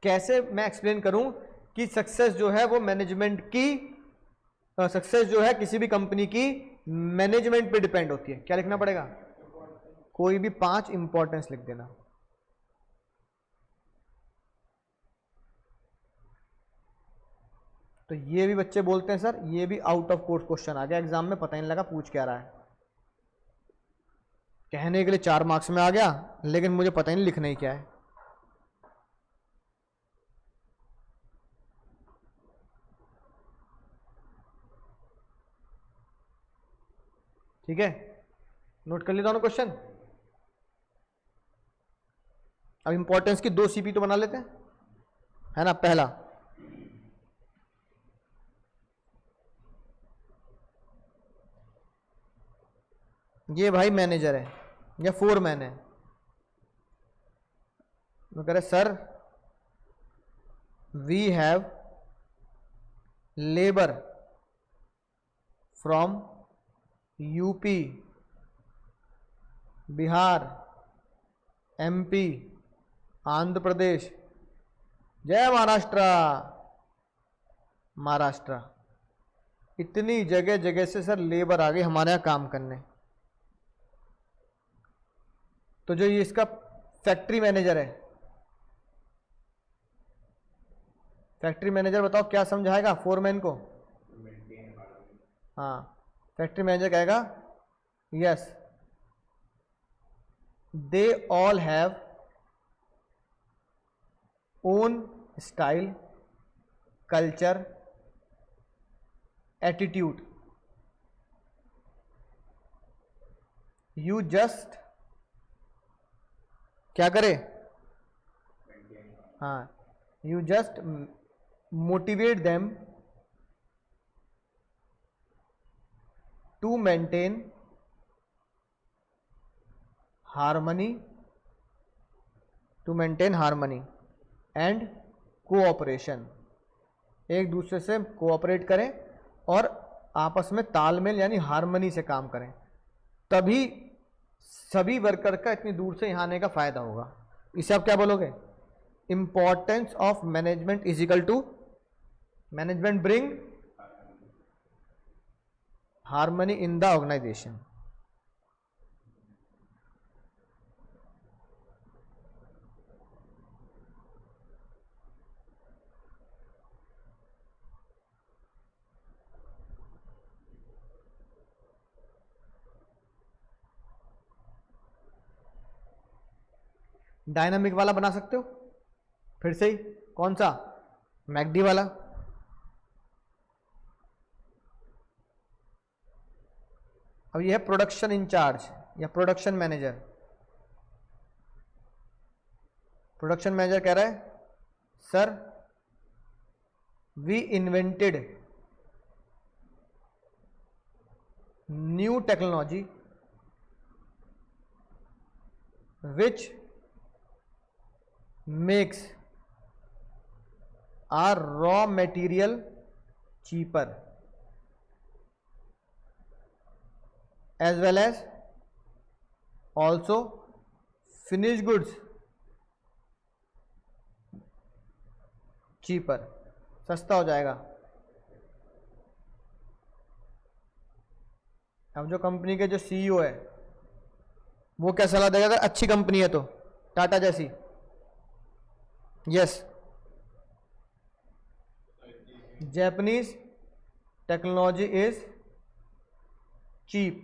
कैसे मैं एक्सप्लेन करूं कि सक्सेस जो है वो मैनेजमेंट की, सक्सेस जो है किसी भी कंपनी की मैनेजमेंट पे डिपेंड होती है? क्या लिखना पड़ेगा? कोई भी 5 इंपॉर्टेंस लिख देना। तो ये भी बच्चे बोलते हैं सर ये भी आउट ऑफ कोर्स क्वेश्चन आ गया एग्जाम में, पता ही नहीं लगा पूछ क्या रहा है। कहने के लिए 4 मार्क्स में आ गया लेकिन मुझे पता ही नहीं लिखना ही क्या है। ठीक है, नोट कर लिया दोनों क्वेश्चन। अब इंपॉर्टेंस की 2 सीपी तो बना लेते हैं, है ना। पहला, ये भाई मैनेजर है या फोरमैन है, वो कह रहे sir we have labour from UP, Bihar, MP, Andhra Pradesh, Jai Maharashtra, Maharashtra, इतनी जगह जगह से सर लेबर आ गई हमारे यहाँ काम करने। तो जो ये इसका फैक्ट्री मैनेजर है, फैक्ट्री मैनेजर बताओ क्या समझाएगा फोरमैन को? हाँ, फैक्ट्री मैनेजर कहेगा yes they all have own style, culture, attitude, you just क्या करे? हाँ, you just motivate them to maintain harmony, and cooperation. एक दूसरे से कोऑपरेट करें और आपस में तालमेल यानी हार्मनी से काम करें, तभी सभी वर्कर का इतनी दूर से यहाँ आने का फायदा होगा। इसे आप क्या बोलोगे? Importance of management is equal to management bring harmony in the organization. Dynamic वाला बना सकते हो फिर से ही, कौन सा? मैकडी वाला। अब यह है प्रोडक्शन इंचार्ज या प्रोडक्शन मैनेजर। प्रोडक्शन मैनेजर कह रहा है sir we invented new technology which makes our raw material cheaper as well as also finished goods cheaper, सस्ता हो जाएगा। अब जो कंपनी के जो सीईओ है वो क्या सलाह देगा अगर अच्छी कंपनी है तो, टाटा जैसी? Yes, Japanese technology is cheap,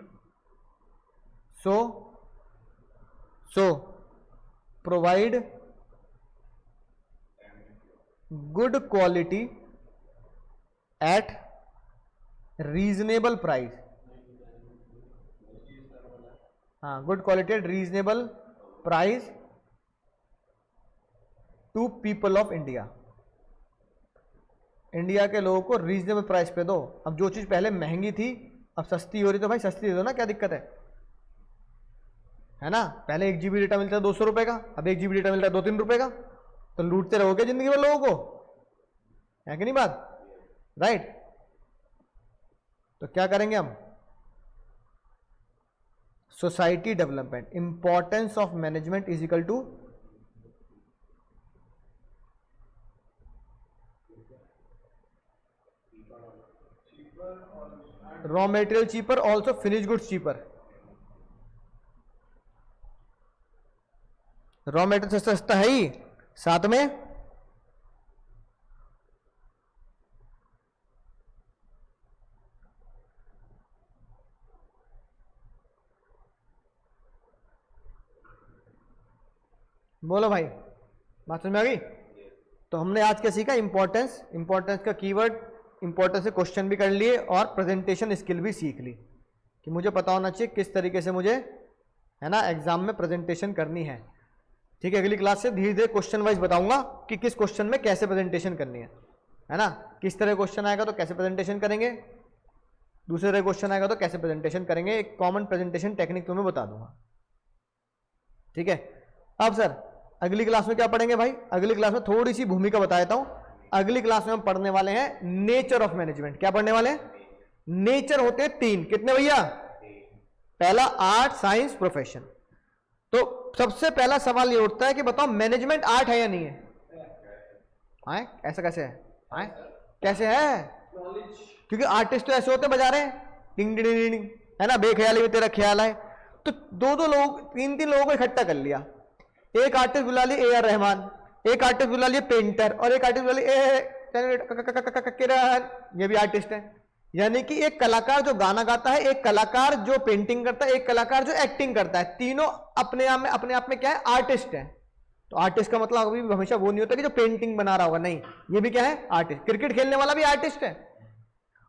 so provide good quality at reasonable price. हाँ, good quality at reasonable price to people of India. India के लोगों को रीजनेबल प्राइस पे दो। अब जो चीज पहले महंगी थी अब सस्ती हो रही तो भाई सस्ती दे दो ना, क्या दिक्कत है ना? पहले 1 GB डेटा मिलता है 200 रुपए का, अब 1 GB डेटा मिलता है 2-3 रुपए का, तो लूटते रहोगे जिंदगी में लोगों को, है कि नहीं बात? राइट। तो क्या करेंगे हम? Society development, importance of management is equal to raw material cheaper, also finish goods cheaper. Raw material सस्ता है ही, साथ में बोलो भाई, बात समझ में आ गई? तो हमने आज क्या सीखा? इंपॉर्टेंस, इंपॉर्टेंस का कीवर्ड, इंपॉर्टेंस से क्वेश्चन भी कर लिए और प्रेजेंटेशन स्किल भी सीख ली कि मुझे पता होना चाहिए किस तरीके से मुझे, है ना, एग्जाम में प्रेजेंटेशन करनी है। ठीक है, अगली क्लास से धीरे धीरे क्वेश्चन वाइज बताऊंगा कि किस क्वेश्चन में कैसे प्रेजेंटेशन करनी है ना? किस तरह क्वेश्चन आएगा तो कैसे प्रेजेंटेशन करेंगे, दूसरे तरह क्वेश्चन आएगा तो कैसे प्रेजेंटेशन करेंगे, एक कॉमन प्रेजेंटेशन टेक्निक तुम्हें बता दूंगा। ठीक है, अब सर अगली क्लास में क्या पढ़ेंगे भाई? अगली क्लास में थोड़ी सी भूमिका बता देता हूं। अगली क्लास में हम पढ़ने वाले हैं नेचर ऑफ मैनेजमेंट। क्या पढ़ने वाले हैं? नेचर होते हैं 3, कितने भैया? पहला आर्ट, साइंस, प्रोफेशन। तो सबसे पहला सवाल ये उठता है कि बताओ मैनेजमेंट आर्ट है या नहीं है? आए? ऐसा कैसे है? आए? कैसे है? क्योंकि आर्टिस्ट तो ऐसे होते बजा रहे हैं डिंग डिंग डिंग डिंग, है ना, बेख्याली में तेरा ख्याल आए। तो 2-2 लोग, 3-3 लोगों को इकट्ठा कर लिया। एक आर्टिस्ट बुला लिए ए आर रहमान, एक आर्टिस्ट बुला लिए पेंटर, और एक आर्टिस्ट बुला लिए किरण, ये भी आर्टिस्ट है। यानी कि एक कलाकार जो गाना गाता है, एक कलाकार जो पेंटिंग करता है, एक कलाकार जो एक्टिंग करता है, तीनों अपने आप में क्या है? आर्टिस्ट है। तो आर्टिस्ट का मतलब अभी हमेशा वो नहीं होता कि जो पेंटिंग बना रहा होगा, नहीं, ये भी क्या है? आर्टिस्ट। क्रिकेट खेलने वाला भी आर्टिस्ट है।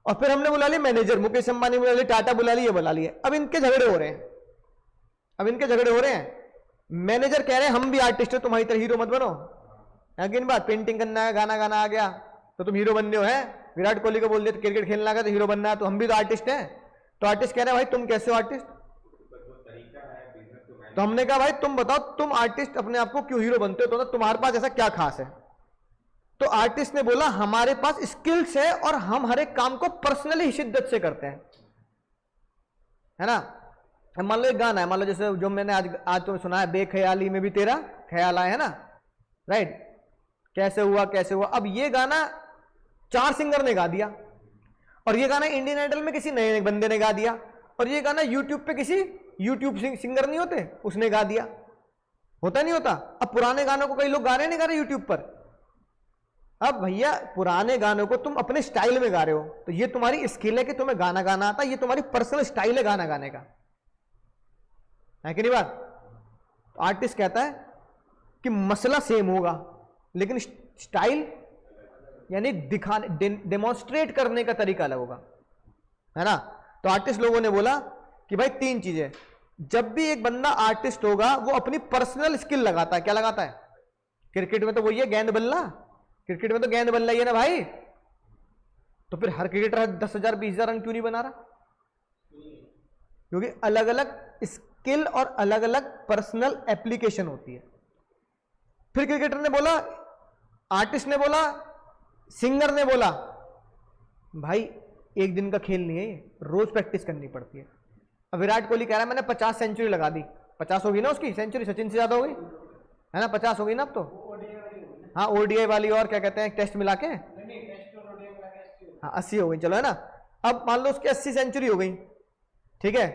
और फिर हमने बुला लिया मैनेजर, मुकेश अंबानी बुला लिया, टाटा बुला लिया, ये बुला लिया। अब इनके झगड़े हो रहे हैं। मैनेजर कह रहे हैं हम भी आर्टिस्ट है, तुम्हारी तरह हीरो मत बनो। अगेन बात, पेंटिंग करना है, गाना गाना आ गया तो तुम हीरो बनने हो, है? विराट कोहली को बोल दिया क्रिकेट खेलना है तो हीरो बनना है, तो हम भी तो आर्टिस्ट हैं। तो आर्टिस्ट कह रहे हैं भाई तुम कैसे हो आर्टिस्ट? तो हमने कहा भाई तुम बताओ, तुम आर्टिस्ट अपने आप को क्यों हीरो बनते हो? तो तुम्हारे पास ऐसा क्या खास है? तो आर्टिस्ट ने बोला हमारे पास स्किल्स है और हम हर एक काम को पर्सनली शिद्दत से करते हैं, है ना? मान लो एक गाना है, मान लो जैसे जो मैंने आज तुम्हें सुना है, बेख्याली में भी तेरा ख्याल आया, है ना? राइट, कैसे हुआ कैसे हुआ। अब ये गाना 4 सिंगर ने गा दिया, और ये गाना इंडियन आइडल में किसी नए बंदे ने गा दिया, और ये गाना यूट्यूब पे किसी यूट्यूब सिंगर नहीं होते उसने गा दिया, होता नहीं होता? अब पुराने गानों को कई लोग गा रहे नहीं गा रहे यूट्यूब पर। अब भैया पुराने गानों को तुम अपने स्टाइल में गा रहे हो, तो ये तुम्हारी स्किल है कि तुम्हें गाना गाना आता, ये तुम्हारी पर्सनल स्टाइल है गाना गाने का, है कि नहीं बात? तो आर्टिस्ट कहता है कि मसला सेम होगा लेकिन स्टाइल यानी दिखाने, डेमोन्स्ट्रेट करने का तरीका अलग होगा, है ना? तो आर्टिस्ट लोगों ने बोला कि भाई 3 चीजें, जब भी एक बंदा आर्टिस्ट होगा वो अपनी पर्सनल स्किल लगाता है। क्या लगाता है? क्रिकेट में तो वही है, गेंद बल्ला। क्रिकेट में तो गेंद बल्ला ही है ना भाई। तो फिर हर क्रिकेटर 10,000 20,000 रन क्यों नहीं बना रहा? क्योंकि अलग अलग स्किल और अलग अलग पर्सनल एप्लीकेशन होती है। फिर क्रिकेटर ने बोला, आर्टिस्ट ने बोला, सिंगर ने बोला, भाई एक दिन का खेल नहीं है ये, रोज प्रैक्टिस करनी पड़ती है। अब विराट कोहली कह रहा है मैंने 50 सेंचुरी लगा दी, 50 होगी ना उसकी सेंचुरी, सचिन से ज्यादा हो गई, है ना? 50 होगी ना अब तो, हाँ ओडीआई वाली और क्या कहते हैं टेस्ट मिला के, नहीं टेस्ट और ओडीआई मिला के 80 हो हाँ 80 हो गई, चलो है ना। अब मान लो उसकी 80 सेंचुरी हो गई, ठीक है।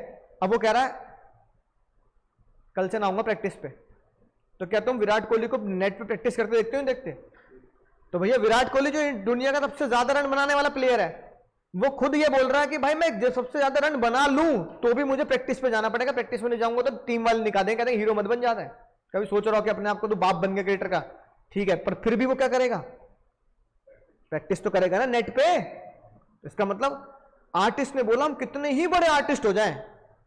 अब वो कह रहा है कल से ना आऊंगा प्रैक्टिस पे, तो क्या तुम विराट कोहली को नेट पे प्रैक्टिस करते देखते हो? देखते। तो भैया विराट कोहली जो दुनिया का सबसे ज्यादा रन बनाने वाला प्लेयर है, वो खुद ये बोल रहा है कि भाई मैं सबसे ज्यादा रन बना लूं तो भी मुझे प्रैक्टिस पे जाना पड़ेगा, प्रैक्टिस में नहीं जाऊंगा तो टीम वाले निकाल देंगे, कहते हैं हीरो मत बन जाता है। कभी सोच रहा हो कि अपने आप को तो बाप बन गया क्रिकेटर का, ठीक है, पर फिर भी वो क्या करेगा? प्रैक्टिस तो करेगा ना नेट पे। इसका मतलब आर्टिस्ट ने बोला हम कितने ही बड़े आर्टिस्ट हो जाएं,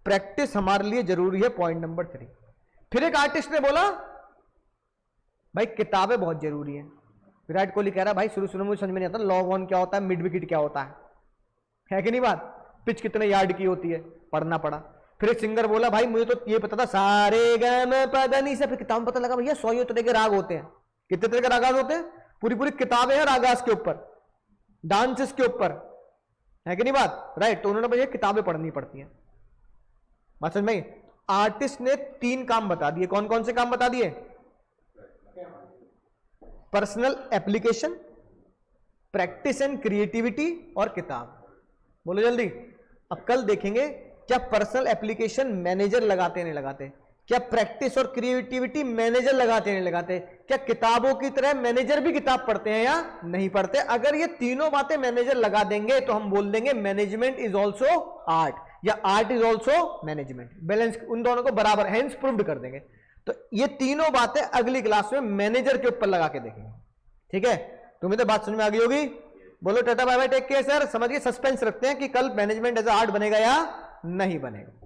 प्रैक्टिस हमारे लिए जरूरी है, पॉइंट नंबर 3। फिर एक आर्टिस्ट ने बोला भाई किताबें बहुत जरूरी है। विराट कोहली कह रहा है भाई शुरू शुरू में मुझे समझ में नहीं आता लॉग ऑन क्या होता है, मिड विकेट क्या होता है कि नहीं बात, पिच कितने यार्ड की होती है, पढ़ना पड़ा। फिर एक सिंगर बोला भाई मुझे तो ये पता था सारे ग म प ध नि सा, फिर किताब में पता लगा भैया 100 तरह के राग होते हैं। कितने तरह के रागाज होते हैं? पूरी पूरी किताबें हैं रागास के ऊपर, डांसेस के ऊपर, है कि नहीं बात, राइट। तो उन्होंने भैया किताबें पढ़नी पड़ती हैं, बात समझ में। आर्टिस्ट ने 3 काम बता दिए, कौन कौन से काम बता दिए? Personal application, practice and creativity और किताब। बोलो जल्दी। अब कल देखेंगे क्या पर्सनल एप्लीकेशन मैनेजर लगाते नहीं लगाते, क्या प्रैक्टिस और क्रिएटिविटी मैनेजर लगाते नहीं लगाते, क्या किताबों की तरह मैनेजर भी किताब पढ़ते हैं या नहीं पढ़ते। अगर ये तीनों बातें मैनेजर लगा देंगे तो हम बोल देंगे मैनेजमेंट इज ऑल्सो आर्ट या art is also management, balance उन दोनों को बराबर हेंस प्रूव्ड कर देंगे। तो ये तीनों बातें अगली क्लास में मैनेजर के ऊपर लगा के देखेंगे, ठीक है। तुम्हें तो बात समझ में आ गई होगी। बोलो tata bye bye take care sir. समझ के सस्पेंस रखते हैं कि कल मैनेजमेंट एज आर्ट बनेगा या नहीं बनेगा।